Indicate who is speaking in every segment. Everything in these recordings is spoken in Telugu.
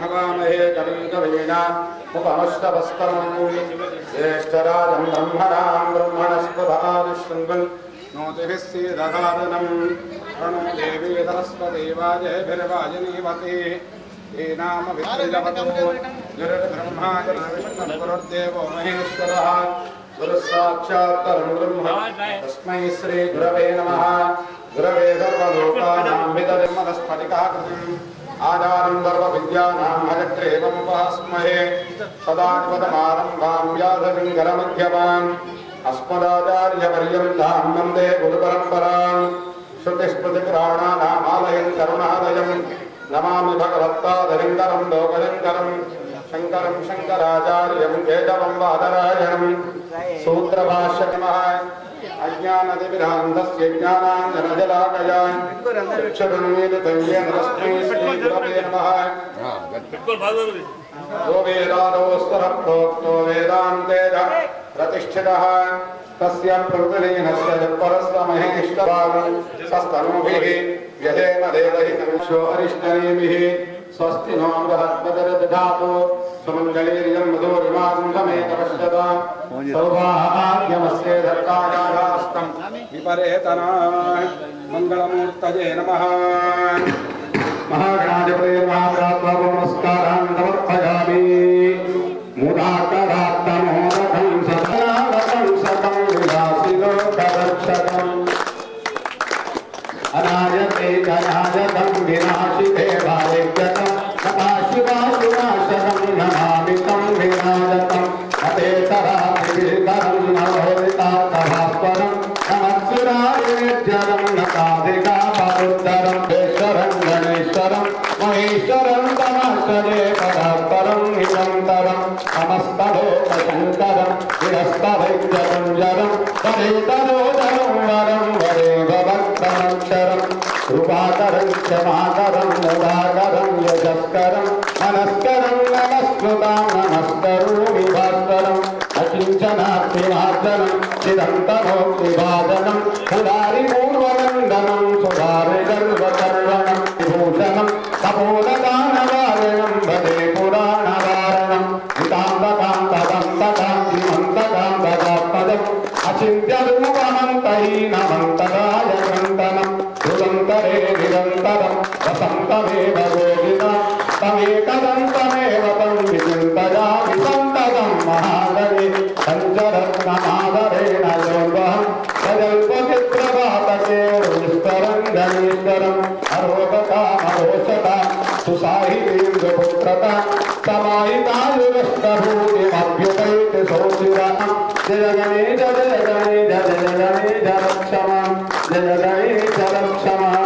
Speaker 1: हवामहे कविं कवीना उपमस्तवस्तमं ज्येष्ठराजं ब्रह्मणां ब्रह्मणस्पदादिशृण्वन् नोतिभिः सीदसादनं प्रणो देवी सरस्वती वाजेभिर्वाजिनीवती नाम विद्रजवतो गुरुर्ब्रह्मा गुरुर्विष्णुर्गुरुर्देवो महेश्वरः गुरुस्साक्षात् परं ब्रह्म तस्मै श्री गुरवे नमः। गुरवे सर्वलोकानां विदधर्मस्फटिकाकृतिम् आधारं सर्वविद्यानां हयग्रीवमुपास्महे सदाशिवसमारम्भां व्यासशङ्करमध्यमाम् अस्मदाचार्यपर्यन्तां वन्दे गुरुपरम्परां श्रुतिस्मृतिपुराणानामालयं करुणालयं नमामि भगवत्पादशङ्करं लोकशङ्करं शङ्करं शङ्कराचार्यं केशवं बादरायणं सूत्रभाष्यमः अज्ञानतिमिरान्धस्य ज्ञानाञ्जनशलाकया चक्षुरुन्मीलितं येन तस्मै श्रीगुरवे नमः। यो वेदादोऽस्तरः प्रोक्तो वेदान्तेन प्रतिष्ठितः तस्य प्रकृतिलीनस्य परस्य महेश्वरान् सस्तनूभिः व्यधेम देवहितमिषो अरिष्टनेमिः स्वस्ति नो बृहस्पतिर्दधातु सुमङ्गलीर्यं मधुरिमासमेतपश्यता सौभाग्यमस्य धर्तायास्तं विपरेतना मङ्गलमूर्तये नमः। महागणाधिपते महाप्रात्वा नमस्कारान् समर्पयामि। मुदाकरात्तमोदकं सदावकं सकं विलासितो तदक्षकम् अनायते जनायतं विनाशिते भावेज्यतं सदाशिवाशुनाशकं नमामि तं विनायकम् अतेतराभितरं नवोदितार्थभास्वरं नमस्सुरायज्जलं नकाधिकापरुद्धरं ईश्वरं गणेश्वरं महेश्वरं तमाश्रये पदात्परं निरन्तरं नमस्तलोकशङ्करं विरस्तभैर्यकुञ्जरं वरेतरोदरं वरं वरेवभक्तमक्षरं कृपाकरं क्षमाकरं मुदाकरं यशस्करं मनस्करं नमस्कृतां नमस्करोमि भास्करम् अकिञ्चनात्मिमार्जनं चिदन्तनोक्तिभाजनं सुधारिपूर्वनन्दनं सुधारिगर्वकर्वणं विभूषणं तपोददानवारणं भजे पुराणवारणं हितान्तकान्तदन्तकान्तिमन्तकां ददात्मजम् अचिन्त्यरूपमन्तहीनमन्तरायकन्तनं हृदन्तरे निरन्तरं वसन्तमेव गोविदा तमेकदन्तमेव तं विचिन्तयामि सन्ततं महाकवि पञ्चरत्नमादरेण योगहं सजल्पचित्रपातके रुविस्तरं गणेश्वरम् अरोगतामरोषतां सुसाहितीन्द्रपुत्रतां समाहितायुगष्टभूतिमभ्युपैति सोऽशिरां जय गणेश जय गणेश जय गणेश रक्षमां जय गणेश रक्षमां।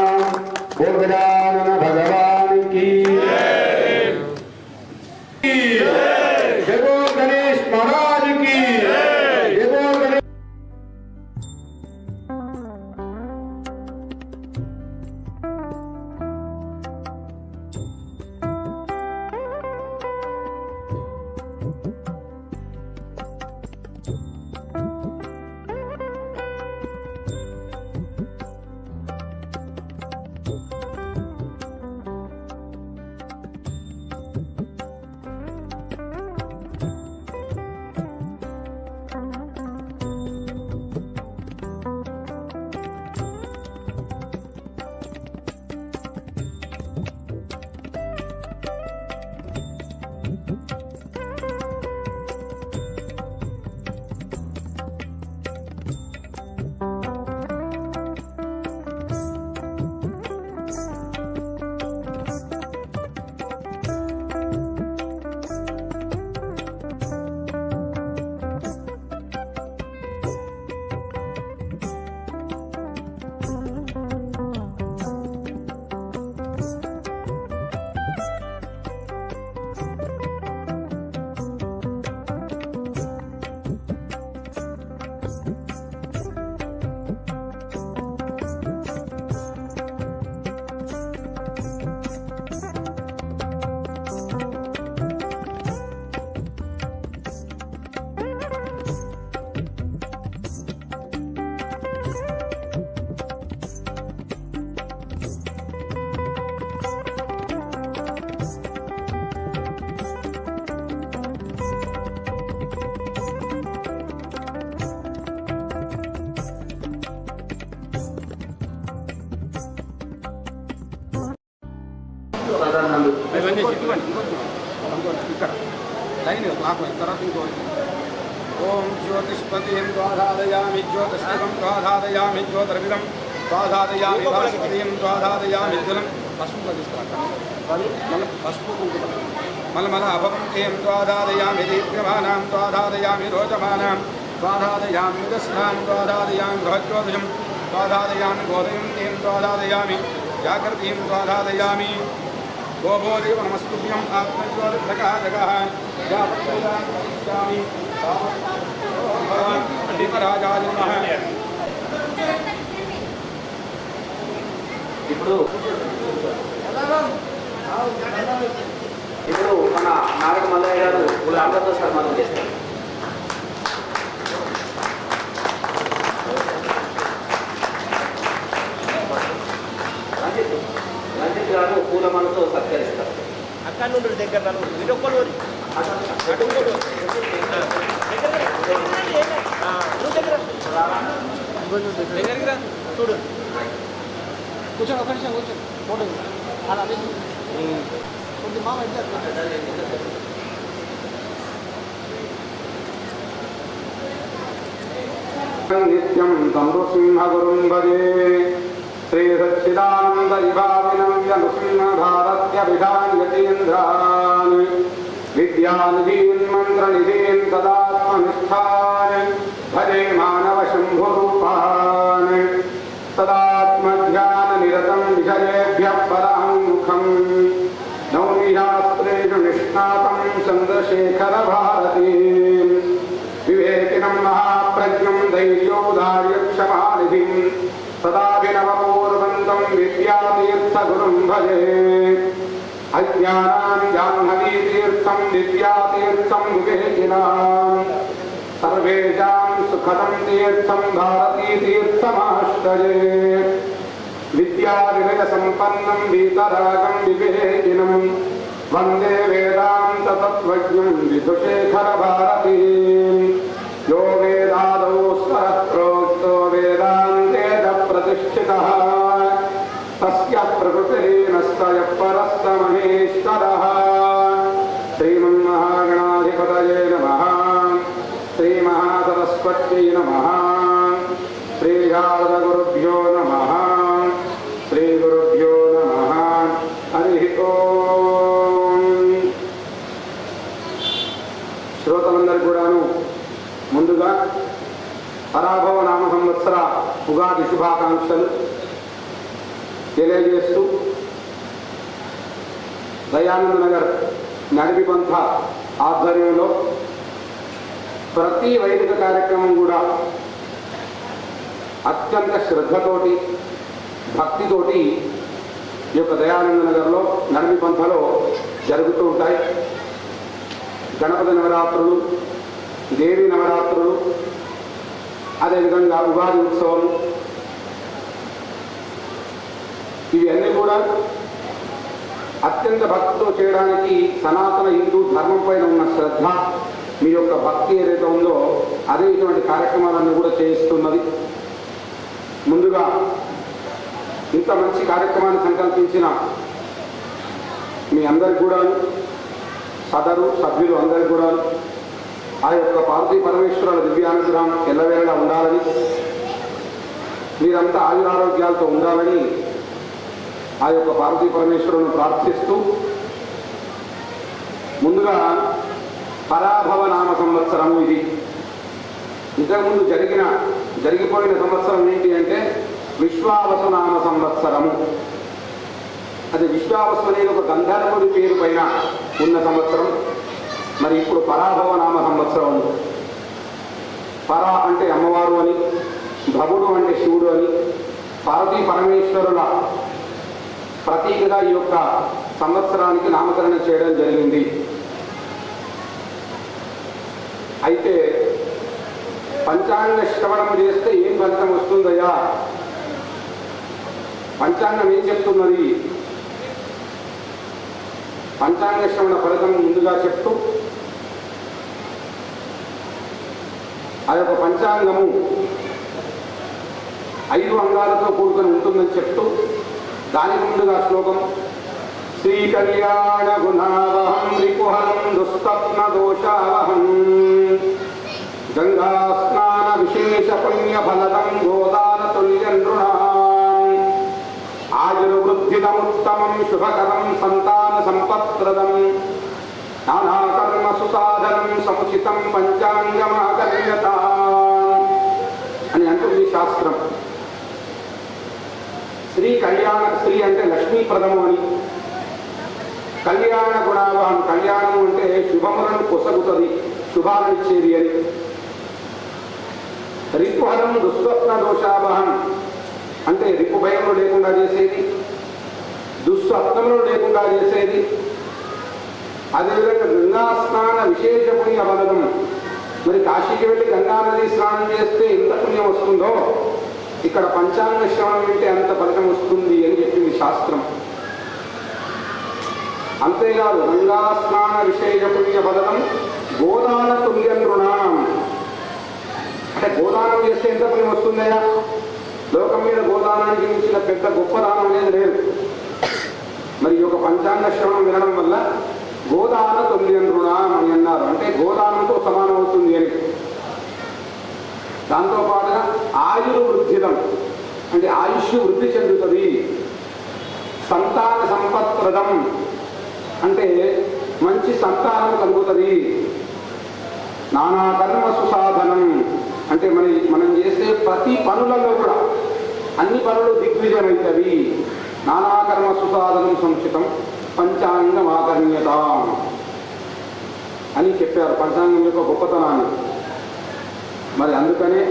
Speaker 1: गजानन भगवान की जय बोल गणेश महाराज की जय बोल गणेश।
Speaker 2: ఇక్కడ లైన్ క్లాక్ తర్వాత ఇంకో ఓం జ్యోతిష్పతిం ద్వాధాదయామి జ్యోతిష్కం ద్వాధాదయామి జ్యోతిర్విదం ద్వాధాదయామి భాస్పతిం ద్వాధాదయామి జ్వలం పసుపు తీసుకురా మళ్ళీ పసుపు కుంకుమ మళ్ళీ అభవంతేం ద్వాధాదయామి దీప్యమానాం ద్వాధాదయామి రోచమానాం ద్వాధాదయామి మిదస్నాం ద్వాధాదయామి బృహజ్యోతిషం ద్వాధాదయామి గోదయం తేం ద్వాధాదయామి జాగ్రత్తీం ద్వాధాదయామి గోభోదేవ నమస్తుభ్యం ఆత్మజ్యోతిర్ప్రకాశకః జాపత్యామి దీపరాజాయ నమః.
Speaker 3: ఇప్పుడు మన నాగ మల్లయ్య గారు అందరితో సన్మానం చేస్తారు. రంజిత్ గారు పూలమాలతో సత్కరిస్తారు.
Speaker 4: అక్కడ నుండి దగ్గర వీడొక్కరు దగ్గరికి రా చూడు కూర్చోండి ఒక నిమిషం కూర్చోండి ఫోటో అలా కొంచెం మామ
Speaker 1: నిత్యం తందృసింహగురుం భజే శ్రీ సచ్చిదానంద విభావినం యనుసింహధారత్యభిధాన్యతీంద్రాన్ విద్యానిధీన్ మంత్రనిధీన్ సదాత్మనిష్టాన్ భజే మానవ శంభురూపాన్ సదాత్మధ్యాన నిరతం విషయేభ్యః పరాముఖం నౌమి శాస్త్రేషు నిష్ణాతం చంద్రశేఖర భారతీ వివేకినం మహాప్రజ్ఞం ధైర్యోదార్యక్షమానిధిం సదాభినవపూర్వంతం విద్యాతీర్థగురుం భజే అజ్ఞానాం జాహ్నవీతీర్థం విద్యాతీర్థం వివేకినాం సర్వేషాం సుఖదం తీర్థం భారతీతీర్థమాశ్రయే విద్యావినయ సంపన్నం వీతరాగం వివేకినం వందే వేదాంత తత్వజ్ఞం విధుశేఖర భారతీ యో వేదాదౌ స్వరత్రోక్తో వేదాంతేన ప్రతిష్ఠితః తస్య ప్రకృతిర్నస్తయ పరస్త మహేశ్వరః శ్రీమన్మహాగణాధిపతయే నమః శ్రీమహాసరస్వత్యై నమః శ్రీశారదగురుభ్యో నమః శ్రీగురుభ్యో నమః హరి ఓం. శ్రోతలందరికీ కూడాను ముందుగా పరాభవ నామ సంవత్సర ఉగాది శుభాకాంక్షలు తెలియజేస్తూ దయానంద నగర్ నడిపి పంథ ఆధ్వర్యంలో ప్రతి వైదిక కార్యక్రమం కూడా అత్యంత శ్రద్ధతోటి భక్తితోటి ఈ యొక్క దయానంద నగర్లో నడిపి పంథలో జరుగుతూ ఉంటాయి. గణపతి నవరాత్రులు, దేవి నవరాత్రులు, అదేవిధంగా ఉగాది ఉత్సవం, ఇవన్నీ కూడా అత్యంత భక్తితో చేయడానికి సనాతన హిందూ ధర్మం పైన ఉన్న శ్రద్ధ, మీ యొక్క భక్తి ఏదైతే ఉందో అదే ఇటువంటి కార్యక్రమాలన్నీ కూడా చేయిస్తున్నది. ముందుగా ఇంత మంచి కార్యక్రమాన్ని సంకల్పించిన మీ అందరికి కూడా, సదరు సభ్యులు అందరికి కూడా ఆ యొక్క పార్వతీ పరమేశ్వరుల దివ్యానుగ్రహం ఎల్లవేళలా ఉండాలని, మీరంతా ఆయురారోగ్యాలతో ఉండాలని ఆ యొక్క పార్వతీ పరమేశ్వరులను ప్రార్థిస్తూ, ముందుగా పరాభవ నామ సంవత్సరము ఇది. ఇంతకుముందు జరిగిపోయిన సంవత్సరం ఏంటి అంటే విశ్వావసు నామ సంవత్సరము. అది విశ్వావసు అనేది ఒక గంధర్వుడి పేరు పైన ఉన్న సంవత్సరం. మరి ఇప్పుడు పరాభవ నామ సంవత్సరం. పరా అంటే అమ్మవారు అని, భవుడు అంటే శివుడు అని, పార్వతీ పరమేశ్వరుల ప్రతీకగా ఈ యొక్క సంవత్సరానికి నామకరణం చేయడం జరిగింది. అయితే పంచాంగ శ్రవణం చేస్తే ఏం ఫలితం వస్తుందయ్యా, పంచాంగం ఏం చెప్తున్నది, పంచాంగ శ్రవణ ఫలితం ముందుగా చెప్తూ ఆ యొక్క పంచాంగము 5 అంగాలతో కూడుకొని ఉంటుందని చెప్తూ దానికి ముందుగా శ్లోకం
Speaker 2: శ్రీకళ్యాణ గుణావహం రిపుహరం దుస్తప్నదోషావహం గంగా స్నాన విశేష పుణ్య ఫలదం గోదాన తుల్య నృణాం ఆయుర్వృద్ధిదముత్తమం శుభకరం సంతాన సంపత్ప్రదం నానాకర్మ సుసాధనం సముచితం పంచాంగమాకర్యతాం అని అంటుంది శాస్త్రం. శ్రీ అంటే లక్ష్మీప్రదము అని, కళ్యాణ గుణావహం కళ్యాణము అంటే శుభములను పొసగుతుంది, శుభాలనిచ్చేది అని. రిపుహరం దుస్వప్న దోషావహం అంటే రిపు భయములు లేకుండా చేసేది, దుస్వప్నములు లేకుండా చేసేది. అదేవిధంగా గంగా స్నాన విశేష పుణ్య ఫలదం, మరి కాశీకి వెళ్ళి గంగానది స్నానం చేస్తే ఎంత పుణ్యం వస్తుందో ఇక్కడ పంచాంగ శ్రవణం వింటే అంత ఫలితం వస్తుంది అని చెప్పింది శాస్త్రం. అంతేకాదు గంగా స్నాన విశేష పుణ్య ఫలదం గోదాన తుల్య నృణాం అంటే గోదానం చేస్తే ఎంత పుణ్యం వస్తుందయా? లోకం మీద గోదానానికి మించిన పెద్ద గొప్ప దానం అనేది లేదు. మరి ఈ యొక్క పంచాంగ శ్రవణం వినడం వల్ల గోదాన తుల్య నృణాం అని అన్నారు, అంటే గోదానంతో సమానం అవుతుంది అని. దాంతోపాటుగా ఆయుర్వృద్ధిదం అంటే ఆయుష్ వృద్ధి చెందుతుంది. సంతాన సంపత్ప్రదం అంటే మంచి సంతానం కలుగుతుంది. నానా కర్మ సుసాధనం అంటే మనం చేసే ప్రతి పనులలో కూడా అన్ని పనులు దిగ్విజయం అవుతాయి. నానా కర్మ సుసాధనం సంచితం పంచాంగం ఆకర్ణ్యత అని చెప్పారు పంచాంగం యొక్క గొప్పతనాన్ని. మరి అందుకనే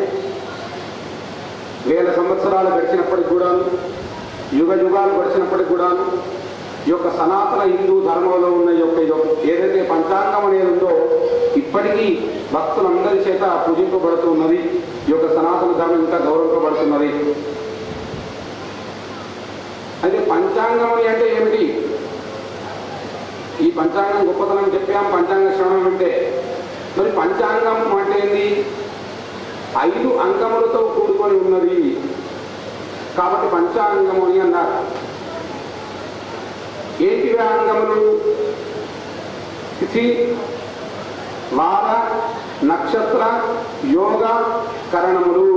Speaker 2: వేల సంవత్సరాలు గడిచినప్పటికి కూడాను, యుగ యుగాలు గడిచినప్పటికి కూడాను ఈ యొక్క సనాతన హిందూ ధర్మంలో ఉన్న ఏదైతే పంచాంగం అనేది ఉందో ఇప్పటికీ భక్తులందరి చేత పూజింపబడుతున్నది. ఈ యొక్క సనాతన ధర్మం ఇంకా గౌరవింపబడుతున్నది. అయితే పంచాంగం అంటే ఏమిటి? ఈ పంచాంగం గొప్పతనం చెప్పాం, పంచాంగ శ్రవణం అంటే. మరి పంచాంగం అంటే ఏంది? 5 అంగములతో కూడుకొని ఉన్నది కాబట్టి పంచాంగము అని అన్నారు. ఏంటివి అంగములు? తిథి, వార, నక్షత్ర, యోగ, కరణములు.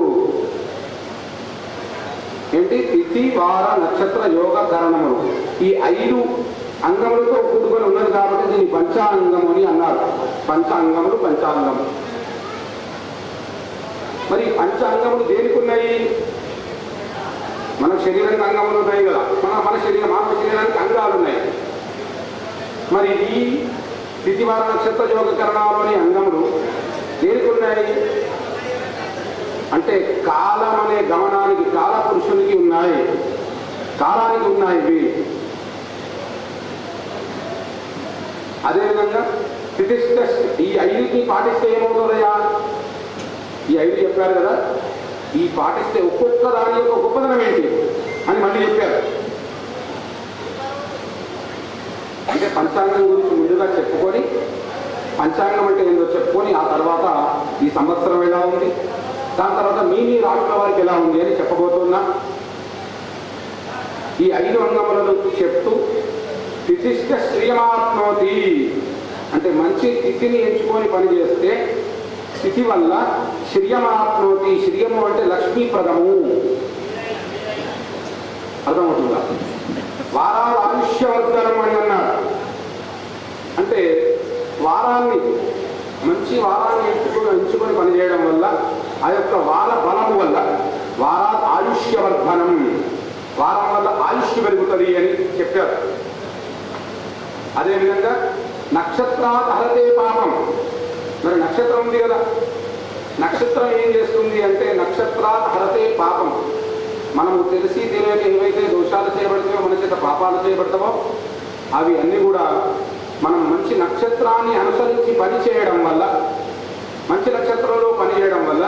Speaker 2: ఏంటి? తిథి, వార, నక్షత్ర, యోగ, కరణములు. ఈ 5 అంగములతో కూడుకొని ఉన్నది కాబట్టి దీన్ని పంచాంగము అని అన్నారు. పంచాంగములు, పంచాంగం. మరి పంచాంగములు దేనికి ఉన్నాయి? మన శరీరానికి అంగములు ఉన్నాయి కదా, మానవ శరీరానికి అంగాలు ఉన్నాయి. మరి ఈ తిథివార నక్షత్ర యోగ కరణాలు అంగములు దేనికి ఉన్నాయి అంటే కాలం అనే గమనానికి, కాల పురుషునికి ఉన్నాయి, కాలానికి ఉన్నాయి ఇవి. అదేవిధంగా తిథిష్ట ఈ 5ని పాటిస్తే ఏమవుతుందయ్యా? ఈ 5 చెప్పారు కదా, ఈ పాటిస్తే ఒక్కొక్క దాని యొక్క గొప్పదనం ఏంటి అని మళ్ళీ చెప్పారు. అంటే పంచాంగం గురించి ముందుగా చెప్పుకొని, పంచాంగం అంటే ఏందో చెప్పుకొని ఆ తర్వాత ఈ సంవత్సరం ఎలా ఉంది, దాని తర్వాత మీ రాష్ట్ర వారికి ఎలా ఉంది అని చెప్పబోతున్నా. ఈ 5 అంగములను చెప్తూ తిథిష్ట శ్రియమాప్నోతి అంటే మంచి తిథిని ఎంచుకొని పనిచేస్తే స్థితి వల్ల శ్రియమాప్నోతి. శ్రియము అంటే లక్ష్మీప్రదము, అర్థమవుతుందా? వారాలు ఆయుష్యవర్ధనం అని అన్నారు. అంటే మంచి వారాన్ని ఎంచుకొని పనిచేయడం వల్ల ఆ యొక్క వార బలము వల్ల వారా ఆయుష్యవర్ధనం, వారం వల్ల ఆయుష్ పెరుగుతుంది అని చెప్పారు. అదేవిధంగా నక్షత్రాత్ హరతే పాపం. మరి నక్షత్రం ఉంది కదా, నక్షత్రం ఏం చేస్తుంది అంటే నక్షత్రాత్ హరతే పాపం. మనము తెలిసి తెలియక ఏవైతే దోషాలు చేయబడతాయో, మన చేత పాపాలు చేయబడతామో అవి అన్నీ కూడా మనం మంచి నక్షత్రాన్ని అనుసరించి పని చేయడం వల్ల, మంచి నక్షత్రంలో పనిచేయడం వల్ల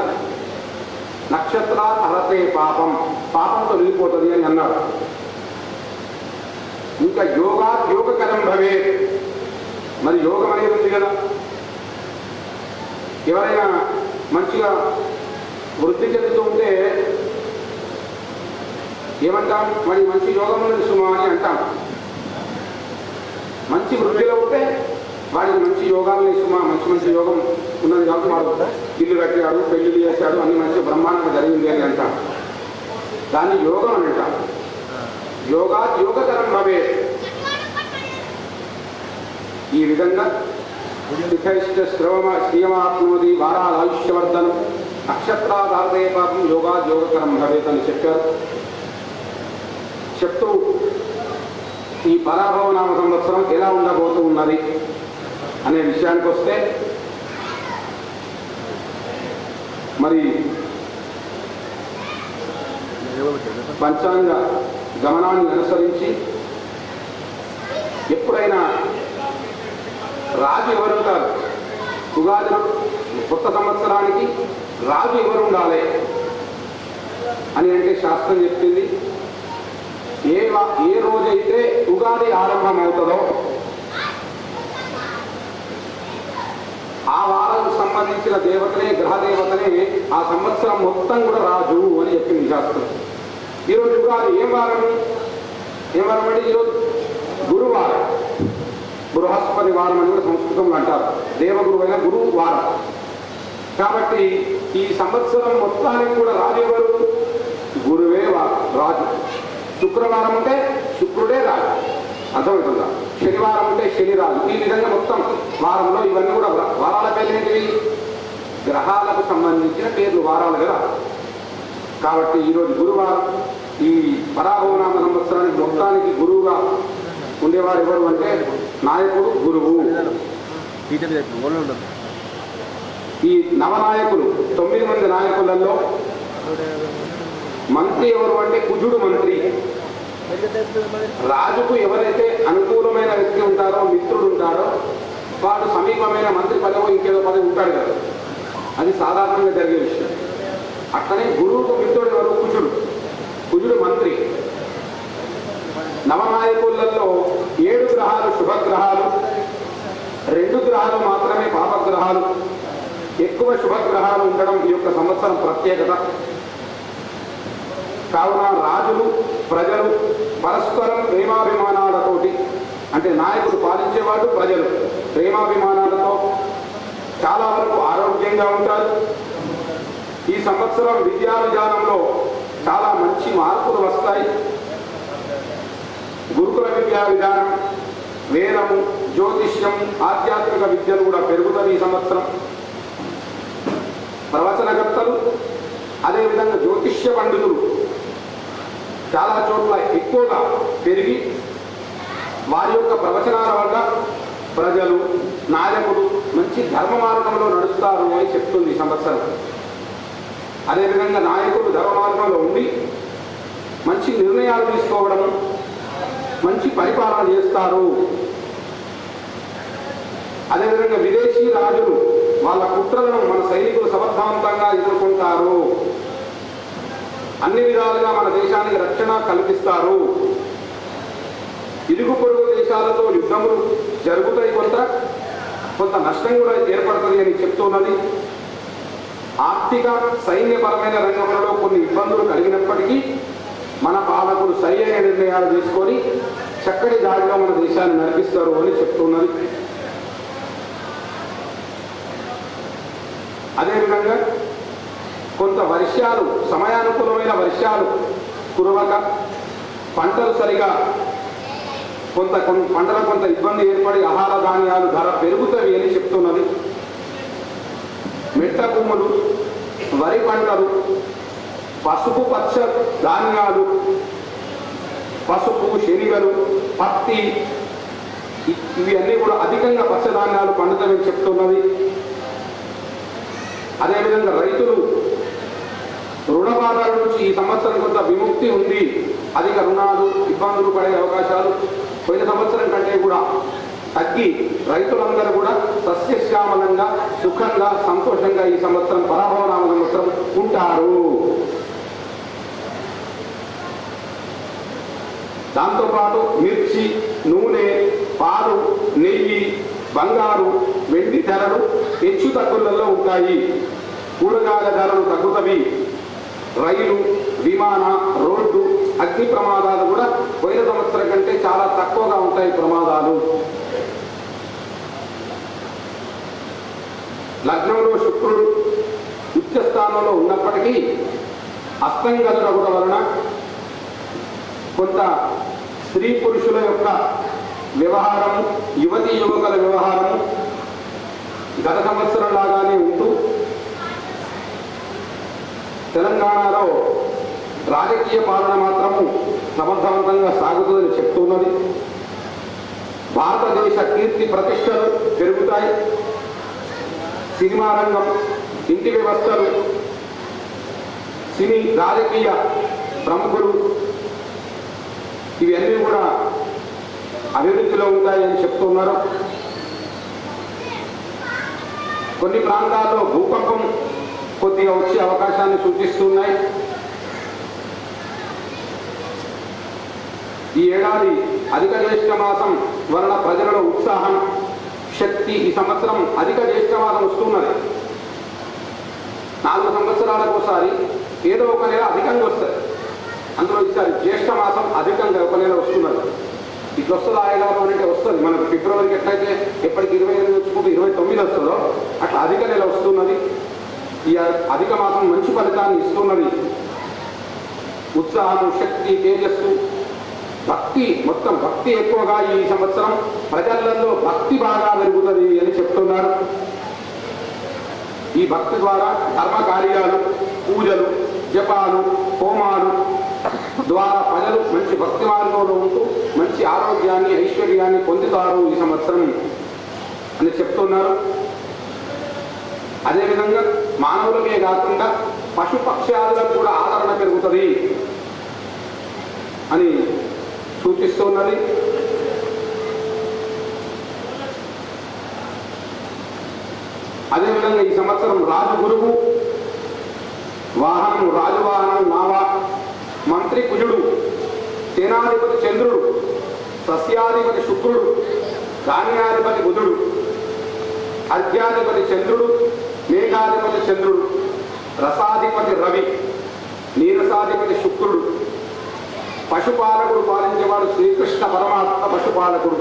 Speaker 2: నక్షత్రాత్ హరతే పాపం, పాపంతో వెళ్ళిపోతుంది అని అన్నారు. ఇంకా యోగకరం భవే. మరి యోగం అనేది ఉంది కదా, ఎవరైనా మంచిగా వృద్ధి చెందుతూ ఉంటే ఏమంటాం? మరి మంచి యోగం ఉన్నది సుమా అని అంటాం. మంచి వృద్ధిలో ఉంటే వాడికి మంచి యోగాలు సుమా మంచి యోగం ఉన్నది కాబట్టి వాడు ఇల్లు కట్టాడు, పెళ్లిళ్ళు చేశాడు, అన్ని మంచి బ్రహ్మాండంగా జరిగింది అని అంటారు. దాన్ని యోగం అని అంటారు. యోగకరం భవే. ఈ విధంగా శ్రీయమాప్నోది వారాలాయుష్యవర్ధనం నక్షత్రాధారతే పాపం యోగకరం భవేత్ అని చెప్పారు. చెప్తూ ఈ పరాభవ నామ సంవత్సరం ఎలా ఉండబోతూ ఉన్నది అనే విషయానికి వస్తే, మరి పంచాంగ గమనాన్ని అనుసరించి ఎప్పుడైనా రాజు ఎవరుంటారు, ఉగాది కొత్త సంవత్సరానికి రాజు ఎవరు ఉండాలి అని అంటే శాస్త్రం చెప్పింది, ఏ రోజైతే ఉగాది ఆరంభమవుతుందో ఆ వారానికి సంబంధించిన దేవతనే, గ్రహదేవతనే ఆ సంవత్సరం మొత్తం కూడా రాజు అని చెప్పింది శాస్త్రం. ఈరోజు ఉగాది ఏం వారం అంటే ఈరోజు గురువారం, బృహస్పతి వారం అని కూడా సంస్కృతంలో అంటారు. దేవగురు అయిన గురువు వారం. కాబట్టి ఈ సంవత్సరం మొత్తానికి కూడా రాజు ఎవరు? గురువే రాజు. శుక్రవారం అంటే శుక్రుడే రాజు, అర్థమవుతుందా? శనివారం అంటే శని రాజు. ఈ విధంగా మొత్తం వారంలో ఇవన్నీ కూడా వారాల పేర్లు ఏంటివి? గ్రహాలకు సంబంధించిన పేర్లు వారాలు కదా. కాబట్టి ఈరోజు గురువారం. ఈ పరాభవనామ సంవత్సరానికి మొత్తానికి గురువుగా ఉండేవారు ఎవరు అంటే నాయకుడు గురువు. ఈ నవనాయకులు 9 మంది నాయకులలో మంత్రి ఎవరు అంటే కుజుడు మంత్రి. రాజుకు ఎవరైతే అనుకూలమైన వ్యక్తి ఉంటారో, మిత్రుడు ఉంటారో, వాడు సమీపమైన మంత్రి పదవో ఇంకేదో పదవి ఉంటాడు కదా. అది సాధారణంగా జరిగే విషయం. అట్లనే గురువుకు మిత్రుడు ఎవరు? కుజుడు మంత్రి. నవనాయకులలో 7 గ్రహాలు శుభగ్రహాలు, 2 గ్రహాలు మాత్రమే పాపగ్రహాలు. ఎక్కువ శుభగ్రహాలు ఉండడం ఈ యొక్క సంవత్సరం ప్రత్యేకత. కావున రాజులు, ప్రజలు పరస్పరం ప్రేమాభిమానాలతోటి, అంటే నాయకుడు పాలించేవాడు, ప్రజలు ప్రేమాభిమానాలతో చాలా వరకు ఆరోగ్యంగా ఉంటారు. ఈ సంవత్సరం విద్యా విధానంలో చాలా మంచి మార్పులు వస్తాయి. గురుకుల విద్యా విధానం, వేదము, జ్యోతిష్యం, ఆధ్యాత్మిక విద్యలు కూడా పెరుగుతుంది ఈ సంవత్సరం. ప్రవచనకర్తలు, అదేవిధంగా జ్యోతిష్య పండితులు చాలా చోట్ల ఎక్కువగా పెరిగి వారి యొక్క ప్రవచనాల వల్ల ప్రజలు, నాయకులు మంచి ధర్మ మార్గంలో నడుస్తారు అని చెప్తుంది ఈ సంవత్సరం. అదేవిధంగా నాయకులు ధర్మ మార్గంలో ఉండి మంచి నిర్ణయాలు తీసుకోవడం, మంచి పరిపాలన చేస్తారు. అదేవిధంగా విదేశీ రాజులు వాళ్ళ కుట్రలను మన సైనికులు సమర్థవంతంగా ఎదుర్కొంటారు. అన్ని విధాలుగా మన దేశానికి రక్షణ కల్పిస్తారు. ఇరుగు పొరుగు దేశాలతో యుద్ధములు జరుగుతాయి, కొంత నష్టం కూడా ఏర్పడుతుంది అని చెప్తున్నది. ఆర్థిక సైన్యపరమైన రంగంలో కొన్ని ఇబ్బందులు కలిగినప్పటికీ మన పాలకులు సరి అయిన నిర్ణయాలు తీసుకొని చక్కటి దారిలో మన దేశాన్ని నడిపిస్తారు అని చెప్తున్నది. అదేవిధంగా కొంత వర్షాలు, సమయానుకూలమైన వర్షాలు కురవక పంటలు సరిగా పంటలకు కొంత ఇబ్బంది ఏర్పడి ఆహార ధాన్యాలు ధర పెరుగుతాయి అని చెప్తున్నది. మెట్ట భూములు, వరి పంటలు, పసుపు పచ్చ ధాన్యాలు, పసుపు, శనగలు, పత్తి, ఇవి అన్నీ కూడా అధికంగా పచ్చధాన్యాలు పండుతాయని చెప్తున్నది. అదేవిధంగా రైతులు రుణబాధల నుంచి ఈ సంవత్సరం కొంత విముక్తి ఉంది. అధిక రుణాలు, ఇబ్బందులు పడే అవకాశాలు పోయిన సంవత్సరం కంటే కూడా తగ్గి రైతులందరూ కూడా సస్యశ్యామలంగా, సుఖంగా, సంతోషంగా ఈ సంవత్సరం పరాభవనామ సంవత్సరం ఉంటారు. దాంతోపాటు మిర్చి, నూనె, పాలు, నెయ్యి, బంగారు, వెండి ధరలు హెచ్చు తగ్గులలో ఉంటాయి. కూరగాయల ధరలు తగ్గుతవి. రైలు, విమాన, రోడ్డు, అగ్ని ప్రమాదాలు కూడా పోయిన సంవత్సరం కంటే చాలా తక్కువగా ఉంటాయి ప్రమాదాలు. లగ్నంలో శుక్రుడు ఉచ్చ స్థానంలో ఉన్నప్పటికీ అస్తంగతుడగుట వలన కొంత స్త్రీ పురుషుల యొక్క వ్యవహారము, యువతీ యువకుల వ్యవహారము గత సంవత్సరం లాగానే ఉంటూ తెలంగాణలో రాజకీయ పాలన మాత్రము సమర్థవంతంగా సాగుతుందని చెప్తున్నది. భారతదేశ కీర్తి ప్రతిష్టలు పెరుగుతాయి. సినిమా రంగం, ఇంటి వ్యవస్థలు, సినీ రాజకీయ ప్రముఖులు ఇవన్నీ కూడా అభివృద్ధిలో ఉంటాయని చెప్తున్నారు. కొన్ని ప్రాంతాల్లో భూకంపం కొద్దిగా వచ్చే అవకాశాన్ని సూచిస్తున్నాయి. ఈ ఏడాది అధిక జ్యేష్ఠ మాసం వలన ప్రజలలో ఉత్సాహం, శక్తి. ఈ సంవత్సరం అధిక జ్యేష్ఠ మాసం వస్తున్నది. 4 సంవత్సరాలకు ఒకసారి ఏదో ఒక నెల అధికంగా వస్తుంది. అందులో ఈసారి జ్యేష్ఠ మాసం అధికంగా ఒక నెల వస్తున్నది. ఇట్లా వస్తుంది ఆయుధాలు అంటే వస్తుంది. మనకు ఫిబ్రవరికి ఎట్లయితే ఎప్పటికి 28 వచ్చుకుంటూ 29 వస్తుందో అట్లా అధిక నెల వస్తున్నది. ఈ అధిక మాసం మంచి ఫలితాన్ని ఇస్తున్నది. ఉత్సాహం, శక్తి, తేజస్సు, భక్తి, మొత్తం భక్తి ఎక్కువగా ఈ సంవత్సరం ప్రజలలో భక్తి బాగా పెరుగుతుంది అని చెప్తున్నారు. ఈ భక్తి ద్వారా ధర్మ కార్యాలు, పూజలు, జపాలు, హోమాలు ద్వారా ప్రజలు మంచి భక్తి మార్గంలో ఉంటూ మంచి ఆరోగ్యాన్ని, ఐశ్వర్యాన్ని పొందుతారు ఈ సంవత్సరం అని చెప్తున్నారు. అదేవిధంగా మానవులకే కాకుండా పశుపక్ష్యాదులకు కూడా ఆదరణ పెరుగుతుంది అని సూచిస్తున్నది. అదేవిధంగా ఈ సంవత్సరం రాజు గురువు, వాహనం రాజువాహనం నావా, మంత్రి కుజుడు, సేనాధిపతి చంద్రుడు, సస్యాధిపతి శుక్రుడు, ధాన్యాధిపతి బుధుడు, అర్ఘ్యాధిపతి చంద్రుడు, మేఘాధిపతి చంద్రుడు, రసాధిపతి రవి, నీరసాధిపతి శుక్రుడు, పశుపాలకుడు పాలించేవాడు శ్రీకృష్ణ పరమాత్మ పశుపాలకుడు.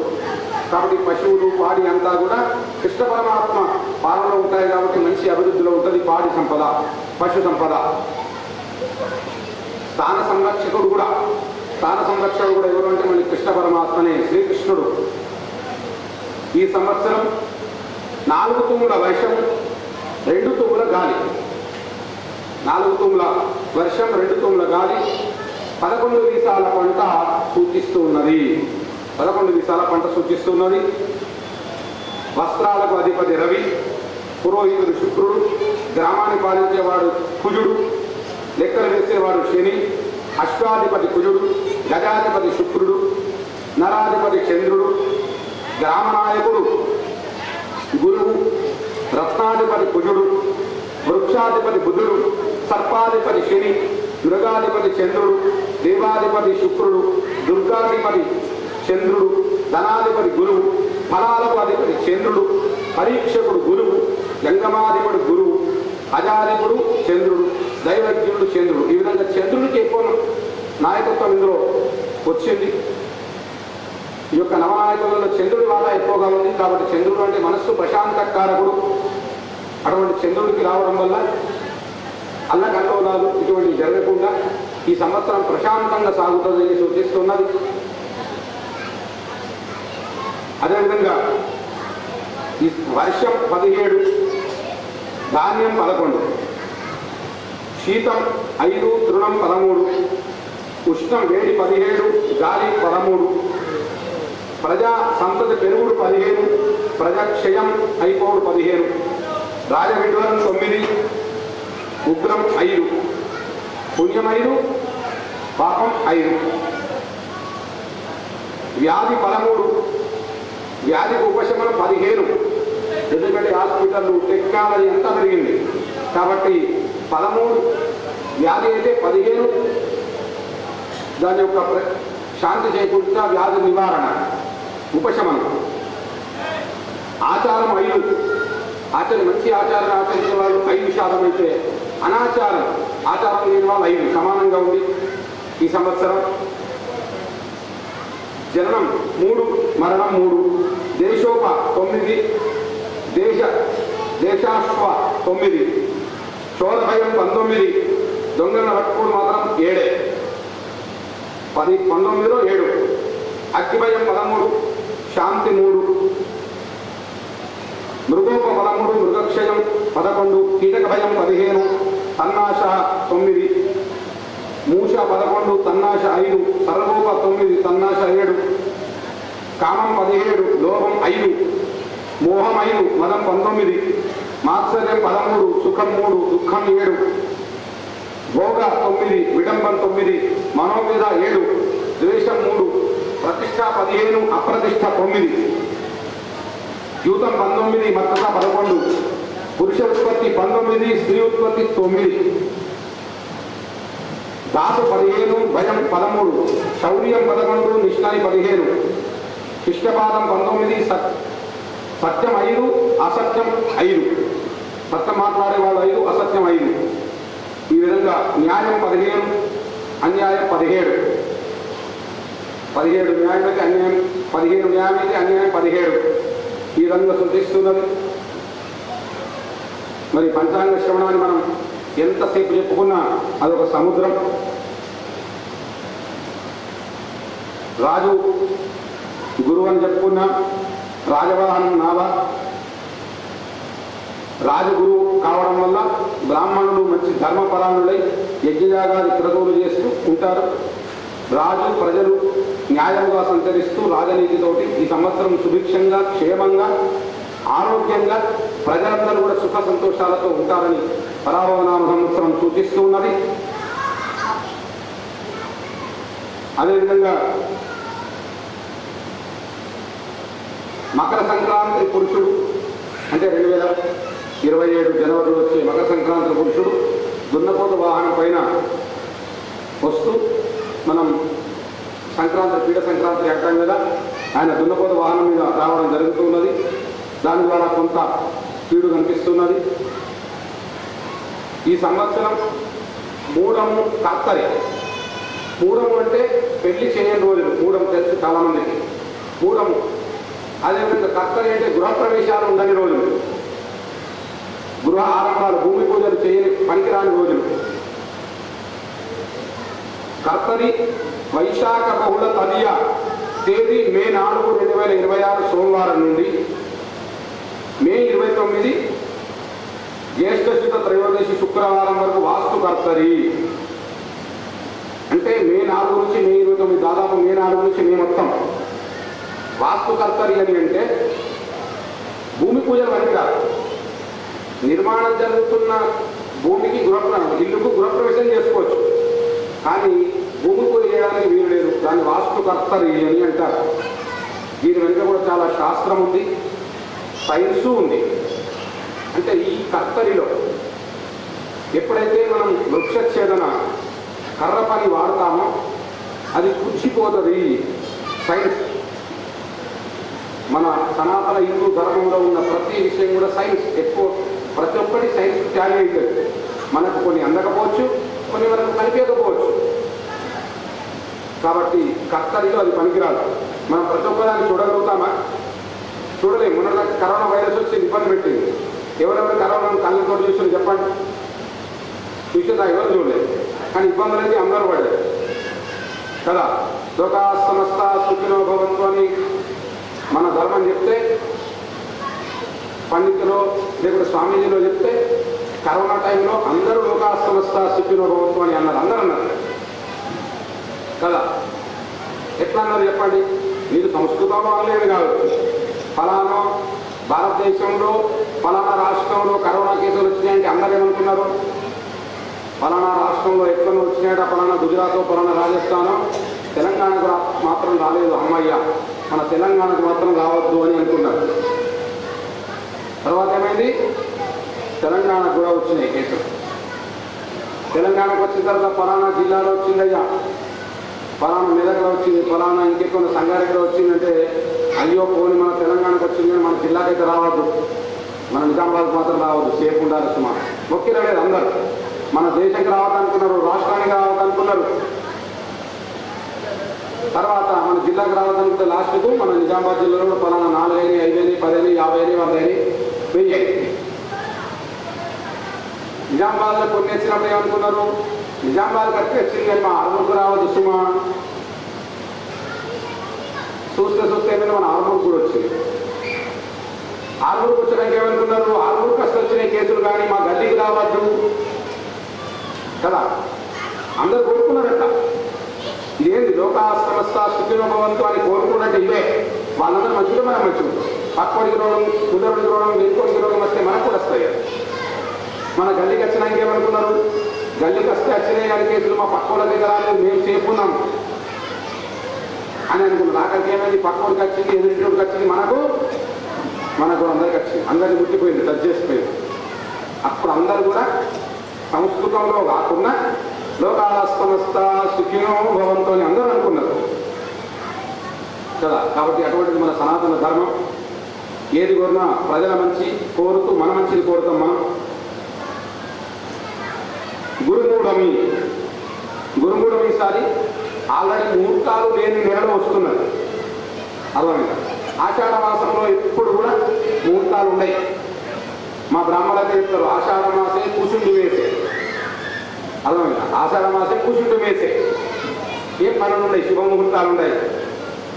Speaker 2: కాబట్టి పశువులు, పాడి అంతా కూడా కృష్ణ పరమాత్మ పాలనలో ఉంటాయి. కాబట్టి మంచి అభివృద్ధిలో ఉంటుంది పాడి సంపద, పశు సంపద. స్థాన సంరక్షకుడు కూడా ఎవరు అంటే మన కృష్ణ పరమాత్మనే, శ్రీకృష్ణుడు. ఈ సంవత్సరం 4 తుమ్ముల వర్షం, 2 తుమ్ముల గాలి. 4 తుమ్ముల వర్షం, 2 తుమ్ముల గాలి 11 వీసాల పంట సూచిస్తూ ఉన్నది. 11 వీసాల పంట సూచిస్తున్నది. వస్త్రాలకు అధిపతి రవి, పురోహితుడు శుక్రుడు, గ్రామాన్ని పాలించేవాడు కుజుడు, లెక్కలు వేసేవాడు శని, అశ్వాధిపతి కుజుడు, గజాధిపతి శుక్రుడు, నరాధిపతి చంద్రుడు, గ్రామనాయకుడు గురువు, రత్నాధిపతి కుజుడు, వృక్షాధిపతి బుధుడు, సర్పాధిపతి శని, మృగాధిపతి చంద్రుడు, దేవాధిపతి శుక్రుడు, దుర్గాధిపతి చంద్రుడు, ధనాధిపతి గురువు, ఫలాలకు అధిపతి చంద్రుడు, పరీక్షకుడు గురువు, గంగమాధిపతి గురువు, అజాధిపుడు చంద్రుడు, దైవజ్ఞుడు చంద్రుడు. ఈ విధంగా చంద్రుడికి ఎక్కువ నాయకత్వం ఇందులో వచ్చింది. ఈ యొక్క నవనాయకులలో చంద్రుడి వాటా ఎక్కువగా ఉంది. కాబట్టి చంద్రుడు అంటే మనస్సు ప్రశాంతకారకుడు. అటువంటి చంద్రుడికి రావడం వల్ల అల్లకల్లోలాలు ఇటువంటి జరగకుండా ఈ సంవత్సరం ప్రశాంతంగా సాగుతుందని సూచిస్తున్నది. అదేవిధంగా ఈ వర్షం 17, ధాన్యం 11, శీతం 5, తృణం 13, ఉష్ణం వేడి 17, గాలి 13, ప్రజా సంతతి పెరుగుడు 15, ప్రజాక్షయం అయిపోడు 15, రాజవిడ్వరం 9, ఉగ్రం 5, పుణ్యం 5, పాపం 5, వ్యాధి 13, వ్యాధికి ఉపశమనం 15. ఎందుకంటే హాస్పిటల్ టెక్నాలజీ అంతా పెరిగింది కాబట్టి 13 వ్యాధి అయితే 15 దాని యొక్క శాంతి చేకూర్చిన వ్యాధి నివారణ, ఉపశమనం. ఆచారం 5, మంచి ఆచారం ఆచరించే వాళ్ళు 5% అయితే ఆచారం లేని వాళ్ళు 5 సమానంగా ఉంది. ఈ సంవత్సరం జననం 3, మరణం 3, దేశోప 9, దేశాశ్వ 9, చోరభయం 19, దొంగల పట్టుకోడు మాత్రం 7, 19లో 7, అగ్గిభయం 13, శాంతి 3, మృగోప 13, మృగక్షయం 11, కీటక భయం 15, తన్నాశ 9, మూష 11, తన్నాశ 5, సర్వోప 9, తన్నాశ 7, కామం 17, లోభం 5, మోహం 5, మదం 19, మాత్సర్యం 13, సుఖం 3, దుఃఖం 7, భోగ 9, విడంబం 9, మనోవేద 7, ద్వేషం 3, ప్రతిష్ట 15, అప్రతిష్ట 9, యూతం 19, మత్తత 11, పురుష ఉత్పత్తి 19, స్త్రీ ఉత్పత్తి 9, దాసు 15, భయం 13, శౌర్యం 11, నిష్ఠని 15, శిష్టపాదం 19, సత్యం 5, అసత్యం 5, సత్యం మాట్లాడే వాళ్ళు 5, అసత్యం 5. ఈ విధంగా న్యాయం 15, అన్యాయం 17, 17 న్యాయమైతే అన్యాయం 15, న్యాయమైతే అన్యాయం 17. ఈ విధంగా సూచిస్తున్నది. మరి పంచాంగ శ్రవణాన్ని మనం ఎంతసేపు చెప్పుకున్నా అదొక సముద్రం. రాజు గురువు అని చెప్పుకున్నా, రాజవాహనం నావ. రాజగురువు కావడం వల్ల బ్రాహ్మణులు మంచి ధర్మపరాయణులై యజ్ఞయాగాది క్రతువులు చేస్తూ ఉంటారు. రాజు ప్రజలు న్యాయంగా సంచరిస్తూ రాజనీతితోటి ఈ సంవత్సరం సుభిక్షంగా, క్షేమంగా, ఆరోగ్యంగా ప్రజలందరూ కూడా సుఖ సంతోషాలతో ఉంటారని పరాభవనామ సంవత్సరం సూచిస్తూ ఉన్నది. అదేవిధంగా మకర సంక్రాంతి పురుషుడు అంటే 2027 జనవరిలో వచ్చే మకర సంక్రాంతి పురుషుడు దున్నపోత వాహనం పైన వస్తూ మనం సంక్రాంతి పీడ సంక్రాంతి అంటాం కదా, ఆయన దున్నపోత వాహనం మీద రావడం జరుగుతున్నది. దాని ద్వారా కొంత పీడు కనిపిస్తున్నది. ఈ సంవత్సరం మూడము కర్తరి. మూడము అంటే పెళ్లి చేయని రోజులు. మూడము తెలుసు చాలామందికి. మూడము అదేవిధంగా కర్తరి అంటే గృహప్రవేశాలు ఉండని రోజులు, గృహ ఆరంభాలు, భూమి పూజలు చేయని పనికిరాని రోజులు. కర్తరి వైశాఖ బహుళ తదియ తేదీ మే 4, 2026 సోమవారం నుండి మే 29 జ్యేష్ఠ శుద్ధ త్రయోదశి శుక్రవారం వరకు వాస్తు కర్తరి. అంటే మే 4 నుంచి మే 29, దాదాపు మే 4 నుంచి మే మొత్తం వాస్తు కర్తరి అని అంటే భూమి పూజలు పనికిరాదు. నిర్మాణం జరుగుతున్న భూమికి ఇల్లుకు గృహప్రవేశం చేసుకోవచ్చు, కానీ భూమి పూజ చేయడానికి వీలు లేదు. దాన్ని వాస్తు కర్తరి అని అంటారు. దీని వెనుక కూడా చాలా శాస్త్రం ఉంది, సైన్సు ఉంది. అంటే ఈ కర్తరిలో ఎప్పుడైతే మనం వృక్షఛేదన కర్ర పని వాడతామో అది పుచ్చిపోతుంది. సైన్స్, మన సనాతన హిందూ ధర్మంలో ఉన్న ప్రతి విషయం కూడా సైన్స్ ఎక్కువ, ప్రతి ఒక్కటి సైన్స్ ట్యాలీ అవుతుంది. మనకు కొన్ని అందకపోవచ్చు, కొన్ని మనకు కనిపించకపోవచ్చు. కాబట్టి కర్తరిలో అది పనికిరాదు. మనం ప్రతి ఒక్కదాన్ని చూడగలుగుతామా? చూడలేము. మొన్న కరోనా వైరస్ వచ్చి ఇబ్బంది పెట్టింది. ఎవరెవరు కరోనాను కళ్ళతో చూసి చెప్పండి, చూసిందా? ఎవరు చూడలేదు. కానీ ఇబ్బందులు అయితే అందరూ పడ్డారు కదా. లోకా సమస్త సుఖినో భవంతు అని మన ధర్మం చెప్తే, పండితులో లేకపోతే స్వామీజీలో చెప్తే, కరోనా టైంలో అందరూ లోకా సమస్త సుఖినో భవంతు అని అన్నారు. అందరూ అన్నారు కదా. ఎట్లా అన్నారు చెప్పండి? మీరు సంస్కృతంలో అనలేదు కావచ్చు. ఫలానా భారతదేశంలో ఫలానా రాష్ట్రంలో కరోనా కేసులు వచ్చినాయంటే అందరూ ఏమనుకున్నారు? ఫలానా రాష్ట్రంలో ఎక్కడ వచ్చినాయట, ఫలానా గుజరాత్, ఫలానా రాజస్థాన్, తెలంగాణకు మాత్రం రాలేదు. అమ్మయ్య, మన తెలంగాణకు మాత్రం రావద్దు అని అనుకున్నారు. తర్వాత ఏమైంది? తెలంగాణకు కూడా వచ్చినాయి కేసులు. తెలంగాణకు వచ్చిన తర్వాత ఫలానా జిల్లాలో వచ్చిందయ్యా, ఫలానా మెదక్లో వచ్చింది, ఫలానా ఇంకెక్కువ సంగారెడ్డిలో వచ్చిందంటే అయ్యో పోని మన తెలంగాణకు వచ్చింది కానీ మన జిల్లాకైతే రావద్దు, మన నిజామాబాద్కు మాత్రం రావద్దు, సేఫ్ ఉండాలి సుమా. మొక్కిరలేదు అందరూ. మన దేశానికి రావద్దనుకున్నారు, రాష్ట్రానికి రావద్దనుకున్నారు. తర్వాత మన జిల్లాకు రావాలనుకుంటే లాస్ట్కు మన నిజామాబాద్ జిల్లాలో కూడా పలానా 4 అయినాయి, 5 అయినాయి, 10 అయినాయి, 50 అయినాయి, 100 అయినాయి, 1000 అయినాయి. నిజామాబాద్లో కొన్ని వచ్చినప్పుడు ఏమనుకున్నారు, నిజామాబాద్ కట్టి వచ్చింది మా ఆరుమూరుకు రావద్దు సుమా. చూస్తే ఏమైనా మన ఆరుమూరుకు కూడా వచ్చింది. ఆరుమూరుకు వచ్చడానికి ఏమనుకున్నారు, ఆరుమూరుకు అసలు వచ్చినాయి కేసులు కానీ మా గల్లీకి రావద్దు కదా, అందరు కోరుకున్నారట. ఇదేంది లోకా సమస్త సుఖినోభవంతు అని కోరుకున్నట్టు ఇవే. వాళ్ళందరూ మంచిగా మనం మంచిగా పక్కోడికి రోగం, కుదరుడికి రోగం, వెనుకోడికి రోగం వస్తే మనకు కూడా వస్తాయి. మన గల్లీకి వచ్చినాక ఏమనుకున్నారు, గల్లీకి వస్తే వచ్చినాయి కానీ కేసులు మా పక్కోళ్ళ దగ్గర మేము సేఫ్ ఉన్నాం అని అనుకున్నారు. అక్కడికి ఏమైంది, పక్కోడికి వచ్చింది, ఎదుటికి వచ్చింది, మనకు అందరికి వచ్చింది. అందరినీ ముట్టిపోయింది, టచ్ చేసిపోయింది. అప్పుడు అందరూ కూడా సంస్కృతంలో కాకుండా లోకా సమస్త సుఖినో భవంతు అని అందరూ అనుకున్నారు కదా. కాబట్టి అటువంటిది మన సనాతన ధర్మం. ఏది కోరినా ప్రజల మంచి కోరుతూ మన మంచిని కోరుతాం మనం. గురుమూఢం ఈసారి ఆల్రెడీ ముహూర్తాలు లేని నెలలో వస్తున్నది. అర్థమైందా? ఆషాఢ మాసంలో ఎప్పుడు కూడా ముహూర్తాలు ఉన్నాయి. మా బ్రాహ్మణులైతే చెప్తారు ఆషాఢ మాసే కూసుండి వేసే. అర్థమైందా? ఆషాఢ మాసే కూసుండి వేసే. ఏం పనులు ఉన్నాయి, శుభముహూర్తాలు ఉన్నాయి.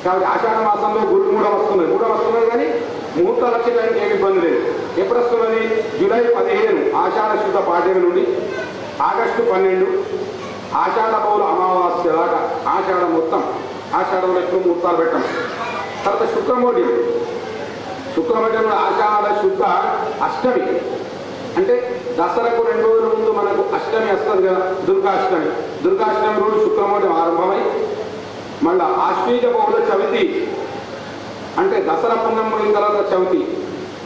Speaker 2: కాబట్టి ఆషాఢ మాసంలో గురుమూఢం వస్తున్నది కానీ ముహూర్తాలు వచ్చేదానికి ఏమి ఇబ్బంది లేదు. ఎప్పుడు వస్తున్నది? జూలై 15 ఆషాఢ శుద్ధ పాడ్యమి నుండి ఆగస్టు 12 ఆషాఢ పౌరు అమావాస్య దాకా. ఆషాఢం మొత్తం, ఆషాఢంలో ఎక్కువ ముహూర్తాలు పెట్టాం. తర్వాత శుక్రమోడ్యం ఆషాఢ శుద్ధ అష్టమి, అంటే దసరకు 2 రోజుల ముందు మనకు అష్టమి వస్తుంది కదా, దుర్గాష్టమి రోజు శుక్రమోడ్యం ఆరంభమై మళ్ళా ఆశ్వీజ బహుళ చవితి అంటే దసరా పున్నమ్మ తర్వాత చవితి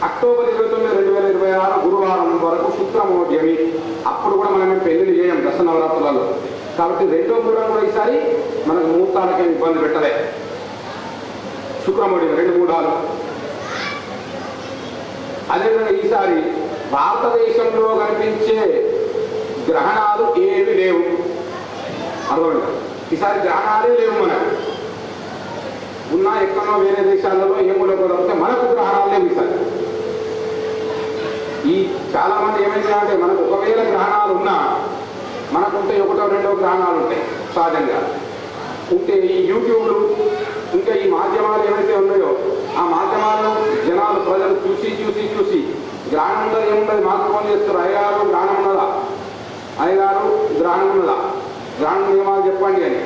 Speaker 2: అక్టోబర్ 29, 2026 గురువారం వరకు శుక్రమోడ్యమి. అప్పుడు కూడా మనం పెళ్లిళ్ళు చేయం దస నవరాత్రులలో. కాబట్టి 2వ గురువారం కూడా ఈసారి మనకు ముహూర్తాలకే ఇబ్బంది పెట్టలే. శుక్రమోడ్యం 2 గుడాలు. అదేవిధంగా ఈసారి భారతదేశంలో కనిపించే గ్రహణాలు ఏవి లేవు. అర్థమైందా? ఈసారి గ్రహణాలే లేవు. మనకు ఉన్నా ఎక్కడో వేరే దేశాలలో ఏమో లేకపోతే మనకు గ్రహణాలు లేవు ఈసారి. ఈ చాలా మంది ఏమైందా అంటే మనకు ఒకవేళ గ్రహణాలు ఉన్నా మనకుంటే 1, 2 గ్రహణాలు ఉంటాయి సహజంగా ఉంటే. ఈ యూట్యూబ్లు ఇంకా ఈ మాధ్యమాలు ఏవైతే ఉన్నాయో ఆ మాధ్యమాలను జనాలు ప్రజలు చూసి గ్రహణం ఉన్నది ఏమున్నది మాకు ఫోన్ చేస్తారు, అయ్యగారు గ్రహణం ఉన్నదా, అయ్యగారు గ్రహణం ఉన్నదా, గ్రహణ నియమాలు చెప్పండి అని.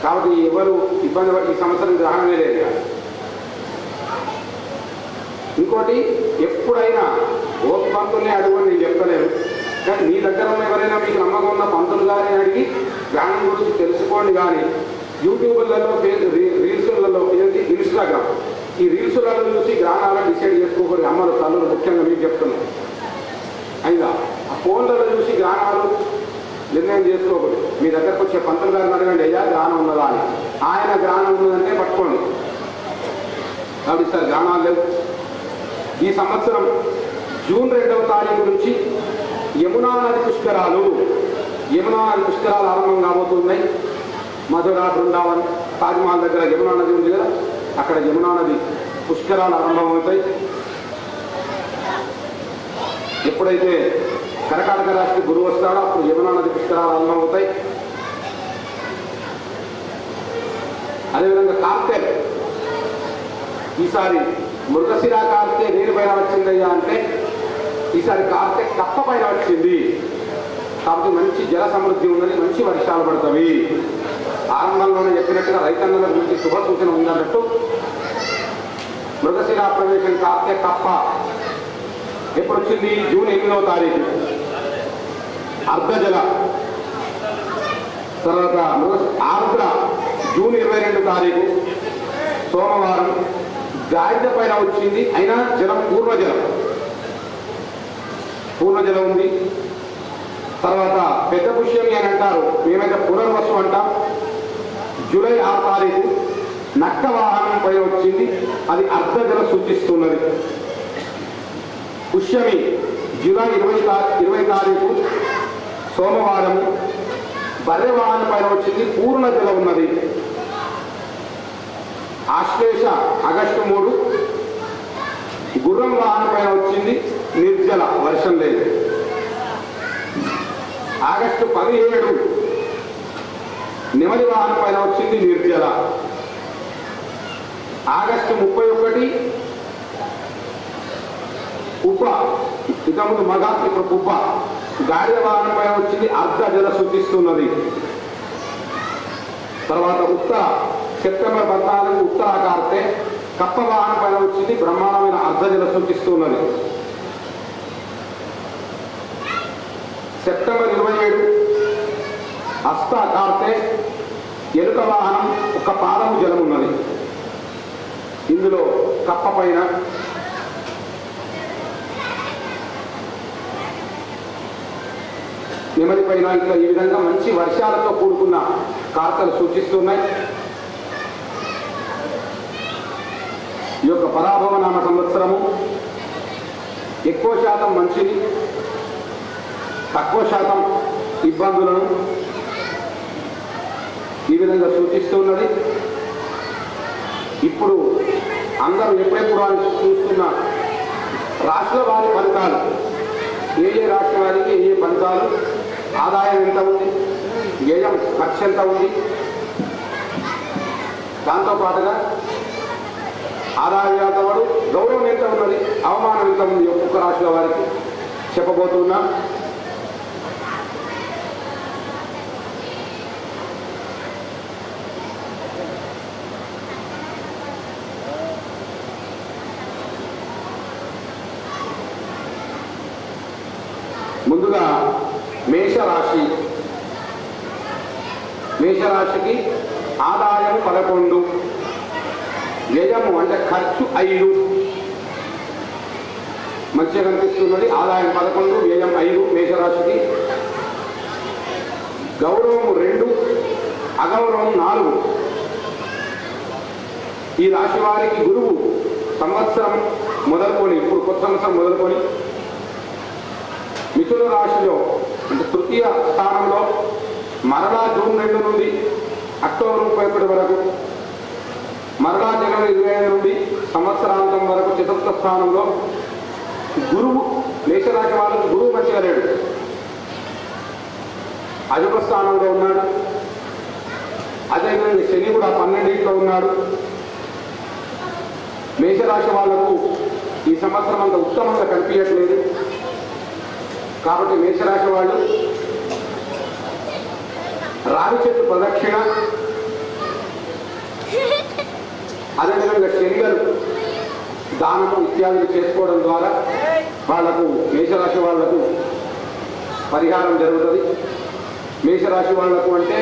Speaker 2: కాబట్టి ఎవరు ఇబ్బంది పడి ఈ సంవత్సరం గ్రహణమే లేదు. ఇంకోటి, ఎప్పుడైనా ఓ పంతుల్ని అడుగుని నేను చెప్తలేను, కానీ మీ దగ్గర ఉన్న ఎవరైనా మీకు నమ్మకం ఉన్న పంతులు గారిని అడిగి గ్రహణం గురించి తెలుసుకోండి. కానీ యూట్యూబ్లలో, రీల్స్లలో, ఇన్స్టాగ్రామ్ ఈ రీల్స్లలో చూసి గ్రహణాలను డిసైడ్ చేసుకోకూడదు. అమ్మలు తల్లులు ముఖ్యంగా మీకు చెప్తున్నాను. అయినా ఆ ఫోన్లలో చూసి గ్రహణాలు నిర్ణయం చేసుకోకూడదు. మీ దగ్గరకు వచ్చే పంతులు గారిని అడగండి, అయ్యా గ్రహణం ఉన్నదా అని. ఆయన గ్రహణం ఉన్నదంటే పట్టుకోండి. కాబట్టి సార్ గ్రహణాలు లేవు. ఈ సంవత్సరం జూన్ 2వ తారీఖు నుంచి యమునా నది పుష్కరాలు ఆరంభం కాబోతున్నాయి. మధుర, బృందావన్, తాజ్మహల్ దగ్గర యమునా నది ఉంది కదా, అక్కడ యమునా నది పుష్కరాలు ఆరంభమవుతాయి. ఎప్పుడైతే కర్కాటక రాశికి గురువు వస్తాడో అప్పుడు యమునా నది పుష్కరాలు ఆరంభమవుతాయి. అదేవిధంగా కార్తె, ఈసారి మృగశిర కార్తె దేని పైన వచ్చిందయ్యా అంటే ఈసారి కార్తె కప్ప పైన వచ్చింది. కాబట్టి మంచి జల సమృద్ధి ఉన్నది, మంచి వర్షాలు పడతాయి. ఆరంభంలోనే చెప్పినట్టుగా రైతన్నలకు మంచి శుభ సూచన ఉందన్నట్టు మృగశిర ప్రవేశం కార్తె కప్ప ఎప్పుడు వచ్చింది? జూన్ 8వ తారీఖు అర్ధజల. తర్వాత ఆర్ద్ర జూన్ 22 తారీఖు సోమవారం గాడిద పైన వచ్చింది. అయినా జలం పూర్వజలం ఉంది. తర్వాత పెద్ద పుష్యమి అని అంటారు, మేమైతే పునర్వసు అంటాం. జూలై 6 తారీఖు నక్క వాహనం పైన వచ్చింది, అది అర్ధజల సూచిస్తున్నది. పుష్యమి జూలై 20 తారీఖు సోమవారం బర్రె వాహనం పైన వచ్చింది పూర్ణ జల ఉన్నది. ఆశ్లేష ఆగస్టు 3, గుర్రం వాహనం పైన వచ్చింది నిర్జల, వర్షం లేదు. ఆగస్టు 17 నెమలి వాహనం పైన వచ్చింది నిర్జల. ఆగస్టు 31 ఉప్ప, ఇంతకుముందు మగ, ఇప్పుడు ఉప్ప, గాడిద వాహనం పైన వచ్చింది అర్ధ జల సూచిస్తున్నది. తర్వాత ఉత్తర సెప్టెంబర్ 14 ఉత్తరాకార్తె కప్ప వాహనం పైన వచ్చింది బ్రహ్మాండమైన అర్ధ జల సూచిస్తున్నది. సెప్టెంబర్ 27 హస్తాకార్తె ఎలుక వాహనం ఒక పాదము జలం ఉన్నది. ఇందులో కప్ప పైన నెమలి పైన ఇట్లా ఈ విధంగా మంచి వర్షాలతో కూడుకున్న కార్తలు సూచిస్తున్నాయి. ఈ యొక్క పరాభవ నామ సంవత్సరము ఎక్కువ శాతం మంచిది, తక్కువ శాతం ఇబ్బందులను ఈ విధంగా సూచిస్తున్నది. ఇప్పుడు అందరూ ఎప్పుడెప్పుడు అని చూస్తున్న రాష్ట్ర వారి ఫలితాలు, ఏ ఏ రాష్ట్ర వారికి ఏ ఏ ఫలితాలు, ఆదాయం ఎంత ఉంది, వ్యయం ఖర్చు ఎంత ఉంది, దాంతోపాటుగా ఆదాయం ఎంత వాడు, గౌరవం ఎంత ఉన్నది, అవమానం ఎంత ఉంది ఒక్కొక్క రాష్ట్ర వారికి చెప్పబోతున్నా. ముందుగా మేషరాశి. మేషరాశికి ఆదాయం 11, వ్యయము అంటే ఖర్చు 5. మంచిగా కనిపిస్తున్నది. ఆదాయం 11, వ్యయం 5 మేషరాశికి. గౌరవం 2, అగౌరవం 4. ఈ రాశి వారికి గురువు సంవత్సరం మొదలుకొని, ఇప్పుడు కొత్త సంవత్సరం మొదలుకొని మిథున రాశిలో అంటే తృతీయ స్థానంలో మరలా జూన్ 2 నుండి అక్టోబర్ 31 వరకు, మరలా జనవరి 25 నుండి సంవత్సరాంతం వరకు చతుర్థ స్థానంలో గురువు. మేషరాశి వాళ్ళకు గురువు మంచిగా లేడు, అధిక స్థానంలో ఉన్నాడు. అదేవిధంగా శని కూడా 12 ఉన్నాడు. మేషరాశి వాళ్లకు ఈ సంవత్సరం అంత ఉత్తమంగా కనిపించట్లేదు. కాబట్టి మేషరాశి వాళ్ళు రావి చెట్టు ప్రదక్షిణ, అదేవిధంగా శనిగలు దానము ఇత్యాదులు చేసుకోవడం ద్వారా వాళ్లకు, మేషరాశి వాళ్లకు పరిహారం జరుగుతుంది. మేషరాశి వాళ్లకు అంటే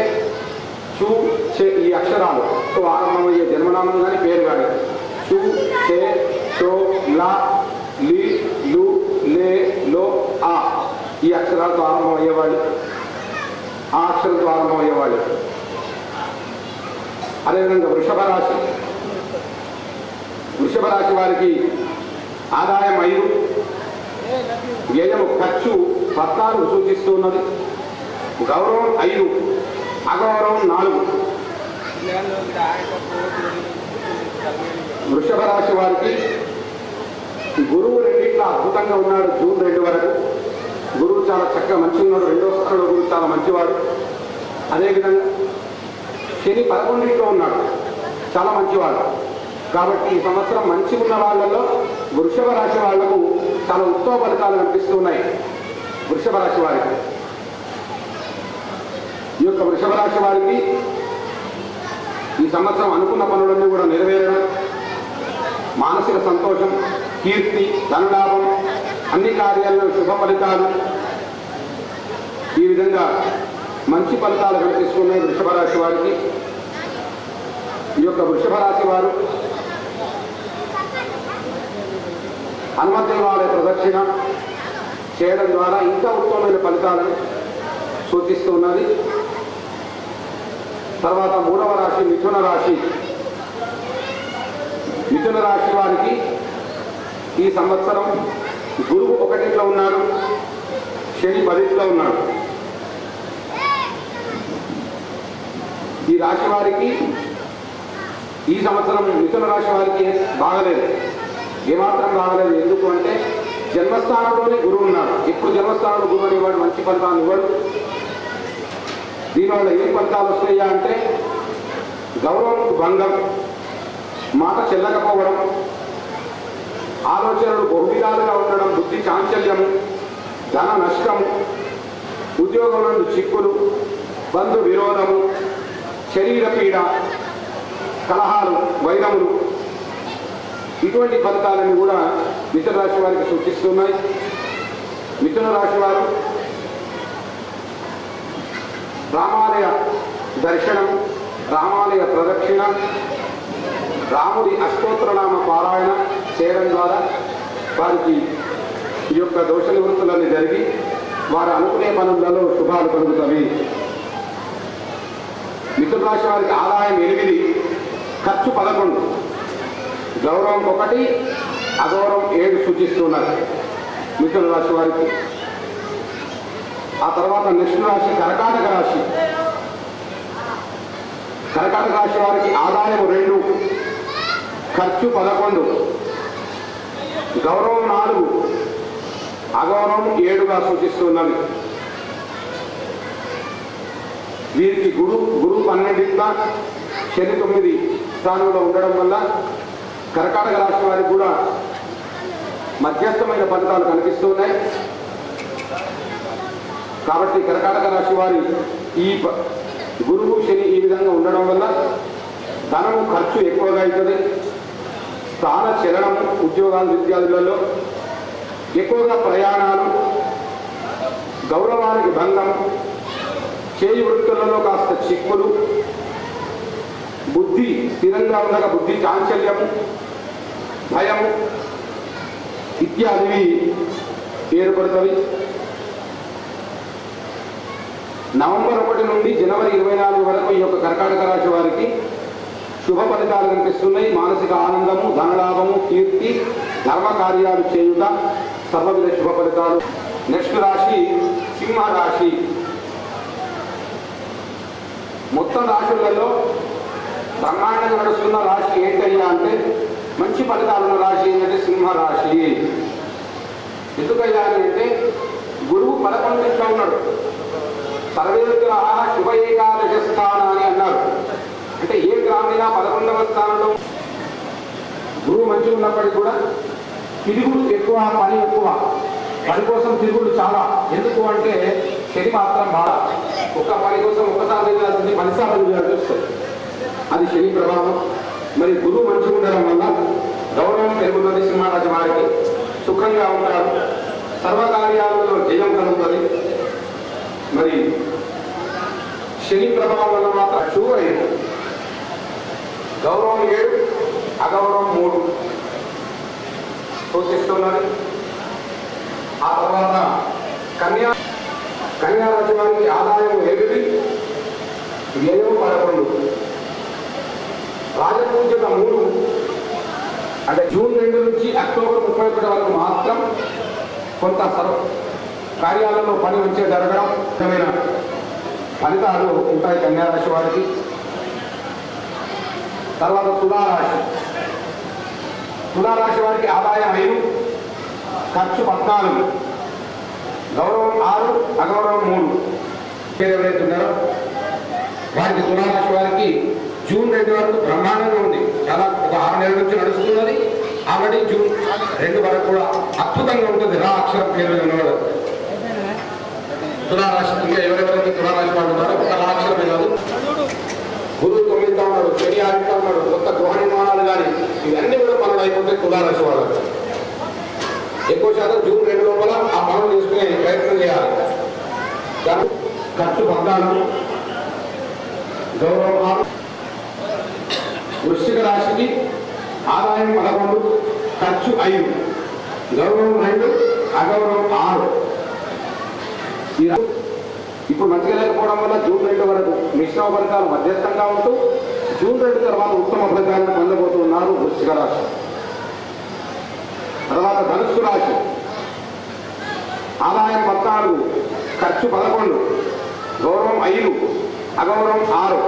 Speaker 2: చూ చే ఈ అక్షరాలతో ఆరంభమయ్యే జన్మనామం కానీ పేరు కానీ, చూ చే చో లా లీ లు లే లో ఆ, ఈ అక్షరాలతో ఆరంభమయ్యేవాళ్ళు, ఆ అక్షరంతో ఆరంభమయ్యేవాళ్ళు. అదేవిధంగా వృషభ రాశి. వృషభ రాశి వారికి ఆదాయం 5, వ్యయము ఖర్చు 14 సూచిస్తున్నది. గౌరవం 5, అగౌరవం 4. వృషభ రాశి వారికి గురువు 2 అద్భుతంగా ఉన్నాడు. జూన్ 2 వరకు గురువు చాలా చక్కగా మంచిగా ఉన్నాడు. 2వ స్థానంలో గురువు చాలా మంచివాడు. అదేవిధంగా శని 11 ఉన్నాడు, చాలా మంచివాడు. కాబట్టి ఈ సంవత్సరం మంచి ఉన్న వాళ్ళలో వృషభ రాశి వాళ్లకు చాలా ఉత్తమ ఫలితాలు కనిపిస్తున్నాయి. వృషభ రాశి వారికి, ఈ యొక్క వృషభ రాశి వారికి ఈ సంవత్సరం అనుకున్న పనులన్నీ కూడా నెరవేరడం, మానసిక సంతోషం, కీర్తి, ధనలాభం, అన్ని కార్యాల్లో శుభ ఫలితాలు, ఈ విధంగా మంచి ఫలితాలు కనిపిస్తున్నాయి వృషభ రాశి వారికి. ఈ యొక్క వృషభ రాశి వారు హనుమద్దేవాలయ ప్రదక్షిణ చేయడం ద్వారా ఇంకా ఉత్తమమైన ఫలితాలను సూచిస్తున్నది. తర్వాత 3వ రాశి మిథున రాశి. మిథున రాశి వారికి ఈ సంవత్సరం గురువు 1 ఉన్నాడు, శని 10 ఉన్నాడు. ఈ రాశి వారికి ఈ సంవత్సరం మిథున రాశి వారికి బాగలేదు, ఏమాత్రం బాగలేదు. ఎందుకు అంటే జన్మస్థానంలోనే గురువు ఉన్నాడు. ఇప్పుడు జన్మస్థానంలో గురువు అనేవాడు మంచి ఫలితాన్ని ఇవ్వడు. దీనివల్ల ఏం ఫలితాలు వస్తాయా అంటే గౌరవం భంగం, మాట చెల్లకపోవడం, ఆలోచనలు బహువిధాలుగా ఉండడం, బుద్ధి చాంచల్యము, ధన నష్టము, ఉద్యోగంలో చిక్కులు, బంధు విరోధము, శరీర పీడ, కలహాలు, వైరములు, ఇటువంటి ఫలితాలను కూడా మిథున రాశి వారికి సూచిస్తున్నాయి. మిథున రాశి వారు రామాలయ దర్శనం, రామాలయ ప్రదక్షిణ, రాముడి అష్టోత్తరనామ పారాయణ చేయడం ద్వారా వారికి ఈ యొక్క దోష నివృత్తులన్నీ జరిగి వారు అనుకునే పనులలో శుభాలు కలుగుతాయి. మిథున రాశి వారికి ఆదాయం 8, ఖర్చు 11, గౌరవం 1, అగౌరవం 7 సూచిస్తున్నారు మిథున రాశి వారికి. ఆ తర్వాత నెక్స్ట్ రాశి కర్కాటక రాశి. కర్కాటక రాశి వారికి ఆదాయం 2, ఖర్చు 11, గౌరవం 4, అగౌరవం 7గా సూచిస్తున్నది. వీరికి గురు 12, శని 9 స్థానంలో ఉండడం వల్ల కర్కాటక రాశి వారికి కూడా మధ్యస్థమైన ఫలితాలు కనిపిస్తున్నాయి. కాబట్టి కర్కాటక రాశి వారి ఈ గురువు శని ఈ విధంగా ఉండడం వల్ల ధనము ఖర్చు ఎక్కువగా అవుతుంది. స్థాన చలనము, ఉద్యోగాలు విద్యార్థులలో ఎక్కువగా ప్రయాణాలు, గౌరవానికి భంగం, చేయి వృత్తులలో కాస్త చిక్కులు, బుద్ధి స్థిరంగా ఉండగా బుద్ధి చాంచల్యము, భయము ఇత్యాదివి ఏర్పడుతుంది. నవంబర్ 1 నుండి జనవరి 24 వరకు ఈ యొక్క కర్కాటక రాశి వారికి శుభ ఫలితాలు కనిపిస్తున్నాయి. మానసిక ఆనందము, ధనలాభము, కీర్తి, ధర్మ కార్యాలు చేయుట, సర్వవిధ శుభ ఫలితాలు. నెక్స్ట్ రాశి సింహ రాశి. మొత్తం రాశులలో బ్రహ్మాండంగా నడుస్తున్న రాశి ఏంటయ్యా అంటే మంచి ఫలితాలున్న రాశి ఏంటంటే సింహ రాశి. ఎందుకయ్యా అంటే గురువు 11 ఇంట్లో ఉన్నాడు. సర్వేగ్రహ శుభ ఏకాదశ స్థానాన్ని అన్నారు. అంటే ఏ గ్రామీణ 11వ స్థానంలో గురువు మంచిగా ఉన్నప్పటికీ కూడా తిరుగుడు ఎక్కువ, పని ఎక్కువ, పని కోసం తిరుగుడు చాలా. ఎందుకు అంటే శని మాత్రం బాగా ఒక్క పని కోసం ఒక్కసారి చేయాల్సింది 10 సార్లు చేయాల్సి వస్తుంది. అది శని ప్రభావం. మరి గురువు మంచిగా ఉండడం వల్ల గౌరవం పెరుగుతుంది. సింహరాశి వారికి సుఖంగా ఉంటారు, సర్వకార్యాలలో జయం కలుగుతుంది. మరి శని ప్రభావం వల్ల మాత్రం చూడలేదు. గౌరవం 7, అగౌరవం 3 సూచిస్తున్నది. ఆ తర్వాత కన్యా రాశి వారికి ఆదాయం 8, వ్యయం 11, రాజపూజ్యత 3. అంటే జూన్ 2 నుంచి అక్టోబర్ 31 వరకు మాత్రం కొంత కార్యాలలో పని వచ్చే జరగడం ఫలితాలు ఉంటాయి కన్యా రాశి వారికి. తర్వాత తులారాశి. తులారాశి వారికి ఆదాయం 5, ఖర్చు 14, గౌరవం 6, అగౌరవం 3. ఎవరైతే ఉన్నారో వారికి తులారాశి వారికి జూన్ 2 వరకు బ్రహ్మాండంగా ఉంది. చాలా ఒక 6 నెలల నుంచి నడుస్తున్నది. ఆల్రెడీ జూన్ 2 వరకు కూడా అద్భుతంగా ఉంటుంది. రా అక్షరం పేరు ఉన్నవాడు తులారాశి. ఇంకా ఎవరెవరైతే తులారాశి వాడు ఉన్నారో ఒక అక్షరమే కాదు. గురువు 9గా ఉన్నాడు, శని 8గా ఉన్నాడు, కొత్త గృహ నిర్మాణాలు కానీ ఇవన్నీ కూడా పనులు అయిపోతే తులారాశి వాడు ఎక్కువ శాతం జూన్ 2 లోపల ఆ పనులు చేసుకునే ప్రయత్నం చేయాలి. ఖర్చు 14, గౌరవం 6. వృశ్చిక రాశికి ఆదాయం 11, ఖర్చు 5, గౌరవం 2, అగౌరవం 6. ఇప్పుడు మంచిగా లేకపోవడం వల్ల జూన్ 2 వరకు మిశ్రమ ఫలితాలు మధ్యస్థంగా ఉంటూ జూన్ 2 తర్వాత ఉత్తమ ఫలితాలను పొందబోతున్నారు వృశ్చిక రాశి. తర్వాత ధనుస్సు రాశి. ఆదాయం 14, ఖర్చు 11, గౌరవం 5, అగౌరవం 6.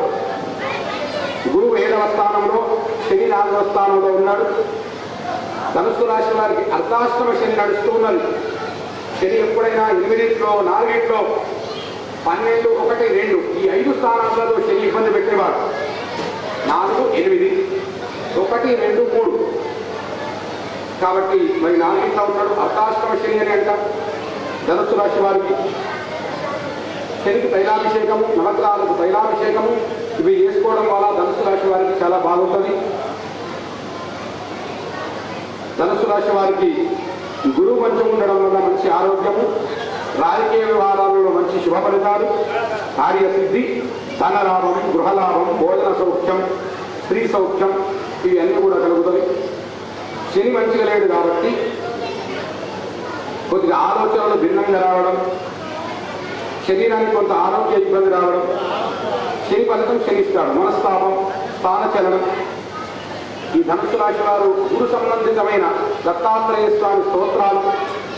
Speaker 2: గురువు 7వ స్థానంలో, శని 4వ స్థానంలో ఉన్నాడు. ధనుస్సు రాశి వారికి అర్ధాష్టమ శని నడుస్తూ ఉన్నది. శని ఎప్పుడైనా 8లో, 4లో, 12, 1, 2 ఈ 5 స్థానాలలో శని ఇబ్బంది పెట్టేవాడు. 4, 8, 1, 2, 3 కాబట్టి మరి 4 ఉన్నాడు. అర్ధాష్టమ శని అని అంట. ధనుస్సు రాశి వారికి శనికి తైలాభిషేకము, నవగ్రహాలకు తైలాభిషేకము ఇవి చేసుకోవడం వల్ల ధనుస్సు రాశి వారికి చాలా బాగుంటుంది. ధనుస్సు రాశి వారికి గురువు మంచిగా ఉండడం వల్ల మంచి ఆరోగ్యము, రాజకీయ వ్యవహారాలలో మంచి శుభ ఫలితాలు, కార్యసిద్ధి, ధనలాభం, గృహలాభం, భోజన సౌఖ్యం, స్త్రీ సౌఖ్యం ఇవన్నీ కూడా కలుగుతాయి. శని మంచిగా లేడు కాబట్టి కొద్దిగా ఆలోచనలు భిన్నంగా రావడం, శరీరానికి కొంత ఆరోగ్య ఇబ్బంది రావడం, శని ఫలితం శనిస్తాడు, మనస్తాపం, స్థానచలనం. ఈ ధనుస్సు రాశి వారు గురు సంబంధితమైన దత్తాత్రేయ స్వామి స్తోత్రాలు,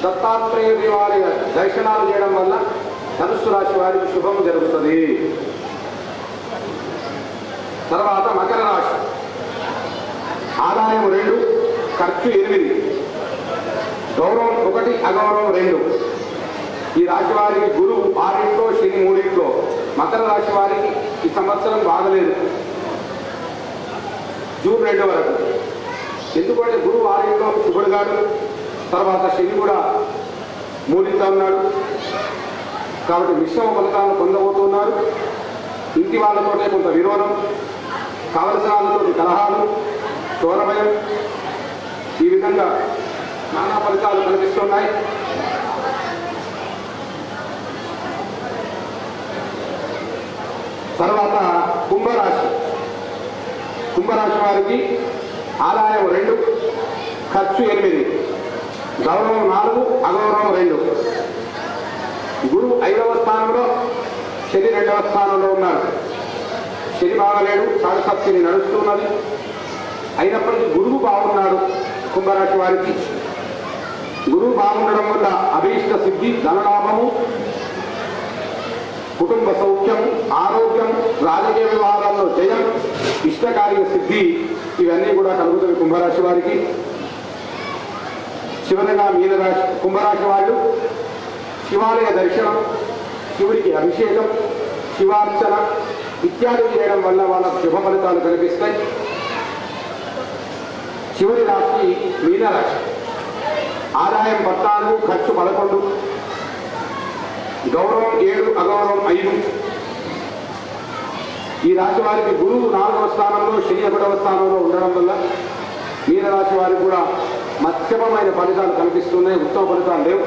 Speaker 2: దత్తాత్రేయ దేవాలయ దర్శనాలు చేయడం వల్ల ధనుస్సు రాశి వారికి శుభం జరుగుతుంది. తర్వాత మకర రాశి ఆదాయం 2, ఖర్చు 8, గౌరవం 1, అగౌరవం 2. ఈ రాశి వారికి గురువు 6లో, శని 3లో. మకర రాశి వారికి ఈ సంవత్సరం బాగలేదు జూన్ 2 వరకు. ఎందుకంటే గురువు 6లో శుభుడు గాడు, తర్వాత శని కూడా 3లో ఉన్నాడు కాబట్టి మిశ్రమ ఫలితాలను పొందబోతున్నారు. ఇంటి వాళ్ళతోటే కొంత విరోధం, కావలసిన వాళ్ళతో కలహాలు, చోరభయం ఈ విధంగా నానా ఫలితాలు కనిపిస్తున్నాయి. తర్వాత కుంభరాశి వారికి ఆదాయం 2, ఖర్చు 8, గౌరవం 4, అగౌరవం 2. గురువు 5వ స్థానంలో, శని 2వ స్థానంలో ఉన్నారు. శని బాగలేడు, సాడసప్తమి నడుస్తున్నది. అయినప్పటికీ గురువు బాగున్నాడు. కుంభరాశి వారికి గురువు బాగుండడం వల్ల అభీష్ట సిద్ధి, ధనలాభము, కుటుంబ సౌఖ్యం, ఆరోగ్యం, రాజకీయ వ్యవహారాల్లో జయం, ఇష్టకార్య సిద్ధి ఇవన్నీ కూడా కలుగుతాయి కుంభరాశి వారికి. చివరగా కుంభరాశి వాళ్ళు శివాలయ దర్శనం, శివుడికి అభిషేకం, శివార్చన ఇత్యాది చేయడం వల్ల వాళ్ళకు శుభ ఫలితాలు కనిపిస్తాయి. చివరి రాశి మీనరాశి ఆదాయం 14, ఖర్చు 11, గౌరవం 7, అగౌరవం 5. ఈ రాశి వారికి గురువు 4వ స్థానంలో, శని 1వ స్థానంలో ఉండడం వల్ల మీనరాశి వారికి కూడా మధ్యమమైన ఫలితాలు కనిపిస్తున్నాయి, ఉత్తమ ఫలితాలు లేవు.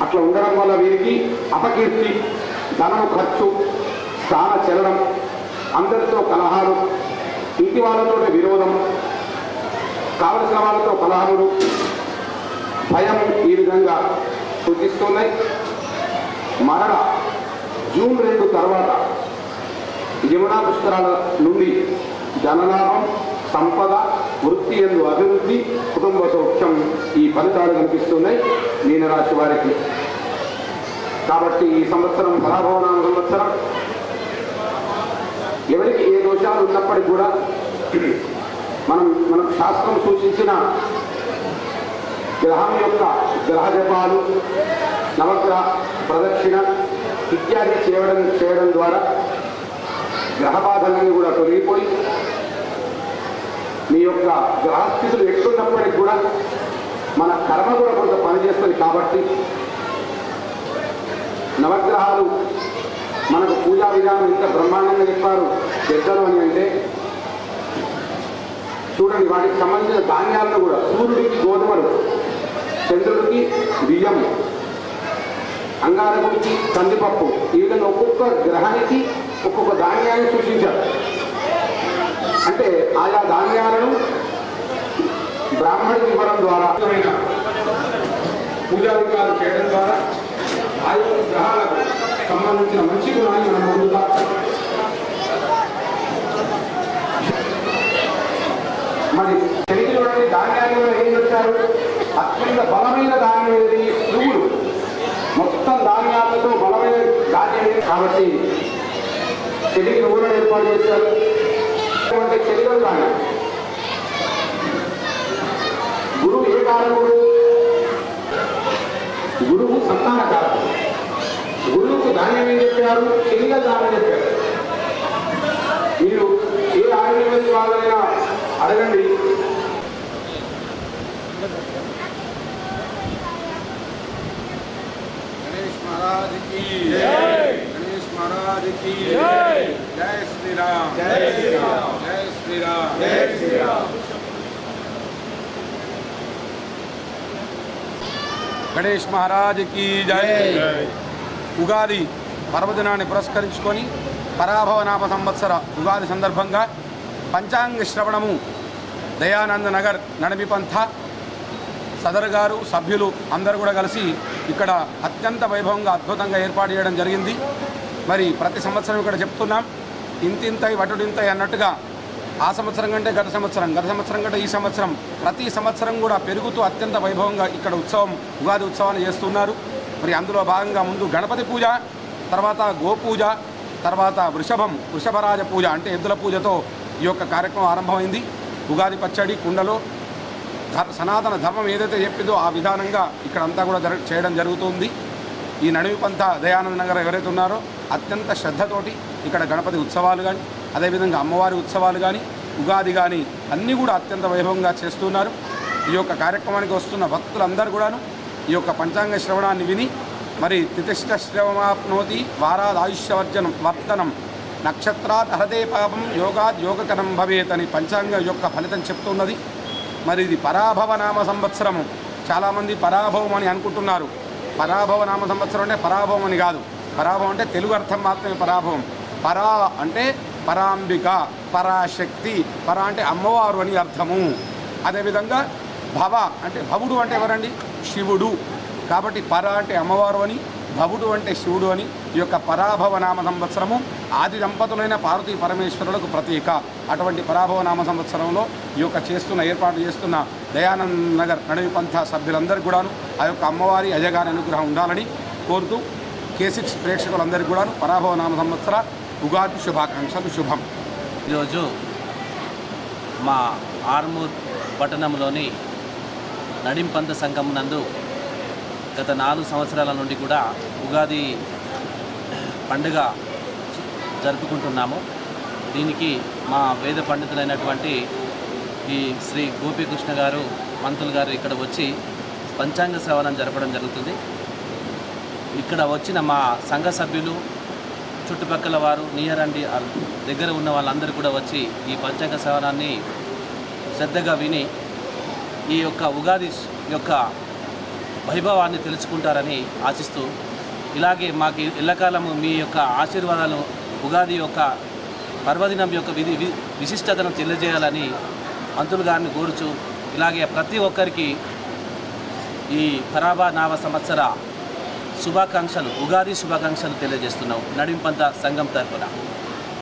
Speaker 2: అట్లా ఉండడం వల్ల వీరికి అపకీర్తి, ధనం ఖర్చు, స్థాన చలనం, అందరితో కలహాలు, ఇంటి వాళ్ళతో విరోధం, కావలసిన వాళ్ళతో కలహాలు, భయం ఈ విధంగా సూచిస్తున్నాయి. మరణ జూన్ 2 తర్వాత యమునా పుష్కరాల నుండి ధనలాభం, సంపద, వృత్తి యందు అభివృద్ధి, కుటుంబ సౌఖ్యం ఈ ఫలితాలు కనిపిస్తున్నాయి మీనరాశి వారికి. కాబట్టి ఈ సంవత్సరం పరాభవనామ సంవత్సరం. ఎవరికి ఏ దోషాలు ఉన్నప్పటికీ కూడా మనకు శాస్త్రం సూచించిన గ్రహం యొక్క గ్రహ జపాలు, నవగ్రహ ప్రదక్షిణ ఇత్యాది చేయడం ద్వారా గ్రహ బాధలన్నీ కూడా తొలగిపోయి మీ యొక్క గ్రహస్థితులు ఎట్లున్నప్పటికీ కూడా మన కర్మ కూడా కొంత పనిచేస్తుంది. కాబట్టి నవగ్రహాలు మనకు పూజా విధానం ఇంత బ్రహ్మాండంగా చెప్పారు పెద్దలు అని అంటే చూడండి, వాటికి సంబంధించిన ధాన్యాలను కూడా సూర్యుడికి గోధుమలు, చంద్రుడికి బియ్యము, అంగారకుడికి కందిపప్పు, ఈ విధంగా ఒక్కొక్క గ్రహానికి ఒక్కొక్క ధాన్యాన్ని సూచించారు. అంటే ఆయా ధాన్యాలను బ్రాహ్మణుడికి ఇవ్వడం ద్వారా పూజా విధానాలు చేయడం ద్వారా ఆయా గ్రహాలకు సంబంధించిన మంచి గుణాన్ని మనం పొందుతాం. మరి శరీరంలోని ధాన్యాలు ఏం చెప్తారు? అత్యంత బలమైన ధాన్యం ఏది? నువ్వులు. మొత్తం ధాన్యాలతో బలమైన ధాన్యం ఏది? కాబట్టి చెలికి నువ్వులను ఏర్పాటు చేశారు. అంటే చెలికలు కానీ గురువు ఏ కారకుడు? గురువు సంతాన కారకుడు. గురువుకు ధాన్యం ఏం చెప్పారు? చెలికలు ధాన్యం చెప్పారు. మీరు ఏ ఆయుర్వేద వాళ్ళైనా అడగండి,
Speaker 5: गणेश महाराज की जय, गणेश महाराज की जय, जय श्री राम, जय श्री राम, जय श्री राम, जय श्री राम. గణేష్ మహారాజ్కి జై. ఉగాది పర్వదినాన్ని పురస్కరించుకొని పరాభవనామ సంవత్సర ఉగాది సందర్భంగా పంచాంగ శ్రవణము దయానంద నగర్ నడిమి పంథ సదర్ గారు సభ్యులు అందరూ కూడా కలిసి ఇక్కడ అత్యంత వైభవంగా అద్భుతంగా ఏర్పాటు చేయడం జరిగింది. మరి ప్రతి సంవత్సరం ఇక్కడ చెప్తున్నాం, ఇంతింతై వటుడింతై అన్నట్టుగా ఆ సంవత్సరం కంటే గత సంవత్సరం కంటే ఈ సంవత్సరం ప్రతి సంవత్సరం కూడా పెరుగుతూ అత్యంత వైభవంగా ఇక్కడ ఉగాది ఉత్సవాన్ని చేస్తున్నారు. మరి అందులో భాగంగా ముందు గణపతి పూజ, తర్వాత గోపూజ, తర్వాత వృషభరాజ పూజ అంటే ఎద్దుల పూజతో ఈ యొక్క కార్యక్రమం ఆరంభమైంది. ఉగాది పచ్చడి కుండలో సనాతన ధర్మం ఏదైతే చెప్పిందో ఆ విధానంగా ఇక్కడంతా కూడా చేయడం జరుగుతుంది. ఈ నడిమి పంథ దయానంద నగర్ ఎవరైతే ఉన్నారో అత్యంత శ్రద్ధతోటి ఇక్కడ గణపతి ఉత్సవాలు కానీ, అదేవిధంగా అమ్మవారి ఉత్సవాలు కానీ, ఉగాది కానీ అన్నీ కూడా అత్యంత వైభవంగా చేస్తున్నారు. ఈ యొక్క కార్యక్రమానికి వస్తున్న భక్తులందరూ కూడాను ఈ యొక్క పంచాంగ శ్రవణాన్ని విని మరి తితిష్ట శ్రవమాప్నోతి వారాద్ ఆయుష్యవర్ధనం నక్షత్రాత్ హరతే పాపం యోగాద్ యోగకరం భవేత్ అని పంచాంగ యొక్క ఫలితం చెప్తున్నది. మరి ఇది పరాభవ నామ సంవత్సరము. చాలామంది పరాభవం అని అనుకుంటున్నారు. పరాభవ నామ సంవత్సరం అంటే పరాభవం అని కాదు. పరాభవం అంటే తెలుగు అర్థం మాత్రమే పరాభవం. పరా అంటే పరాంబిక, పరాశక్తి, పరా అంటే అమ్మవారు అని అర్థము. అదేవిధంగా భవ అంటే భవుడు అంటే ఎవరండి? శివుడు. కాబట్టి పర అంటే అమ్మవారు అని, భవుడు అంటే శివుడు అని ఈ యొక్క పరాభవ నామ సంవత్సరము ఆది దంపతులైన పార్వతీ పరమేశ్వరులకు ప్రతీక. అటువంటి పరాభవ నామ సంవత్సరంలో ఈ యొక్క ఏర్పాటు చేస్తున్న దయానంద నగర్ నడిమి పంథ సభ్యులందరికీ కూడాను ఆ యొక్క అమ్మవారి అజగారి అనుగ్రహం ఉండాలని కోరుతూ K6 ప్రేక్షకులందరికీ కూడాను పరాభవ నామ సంవత్సర ఉగాది శుభాకాంక్షలు. శుభం.
Speaker 3: ఈరోజు మా ఆర్మూర్ పట్టణంలోని నడింపంత సంఘం నందు గత 4 సంవత్సరాల నుండి కూడా ఉగాది పండుగ జరుపుకుంటున్నాము. దీనికి మా వేద పండితులైనటువంటి ఈ శ్రీ గోపీకృష్ణ గారు మంత్రులు గారు ఇక్కడ వచ్చి పంచాంగ శ్రవణం జరపడం జరుగుతుంది. ఇక్కడ వచ్చిన మా సంఘ సభ్యులు, చుట్టుపక్కల వారు, నియర్ అండ్ దగ్గర ఉన్న వాళ్ళందరూ కూడా వచ్చి ఈ పంచాంగ శ్రవణాన్ని శ్రద్ధగా విని ఈ యొక్క ఉగాది యొక్క వైభవాన్ని తెలుసుకుంటారని ఆశిస్తూ, ఇలాగే మాకు ఎల్లకాలము మీ యొక్క ఆశీర్వాదాలు ఉగాది యొక్క పర్వదినం యొక్క విశిష్టతను తెలియజేయాలని మంత్రులు గారిని కోరుచు, ఇలాగే ప్రతి ఒక్కరికి ఈ పరాభవ నామ సంవత్సర శుభాకాంక్షలు, ఉగాది శుభాకాంక్షలు తెలియజేస్తున్నాం నడింపంత సంఘం తరఫున.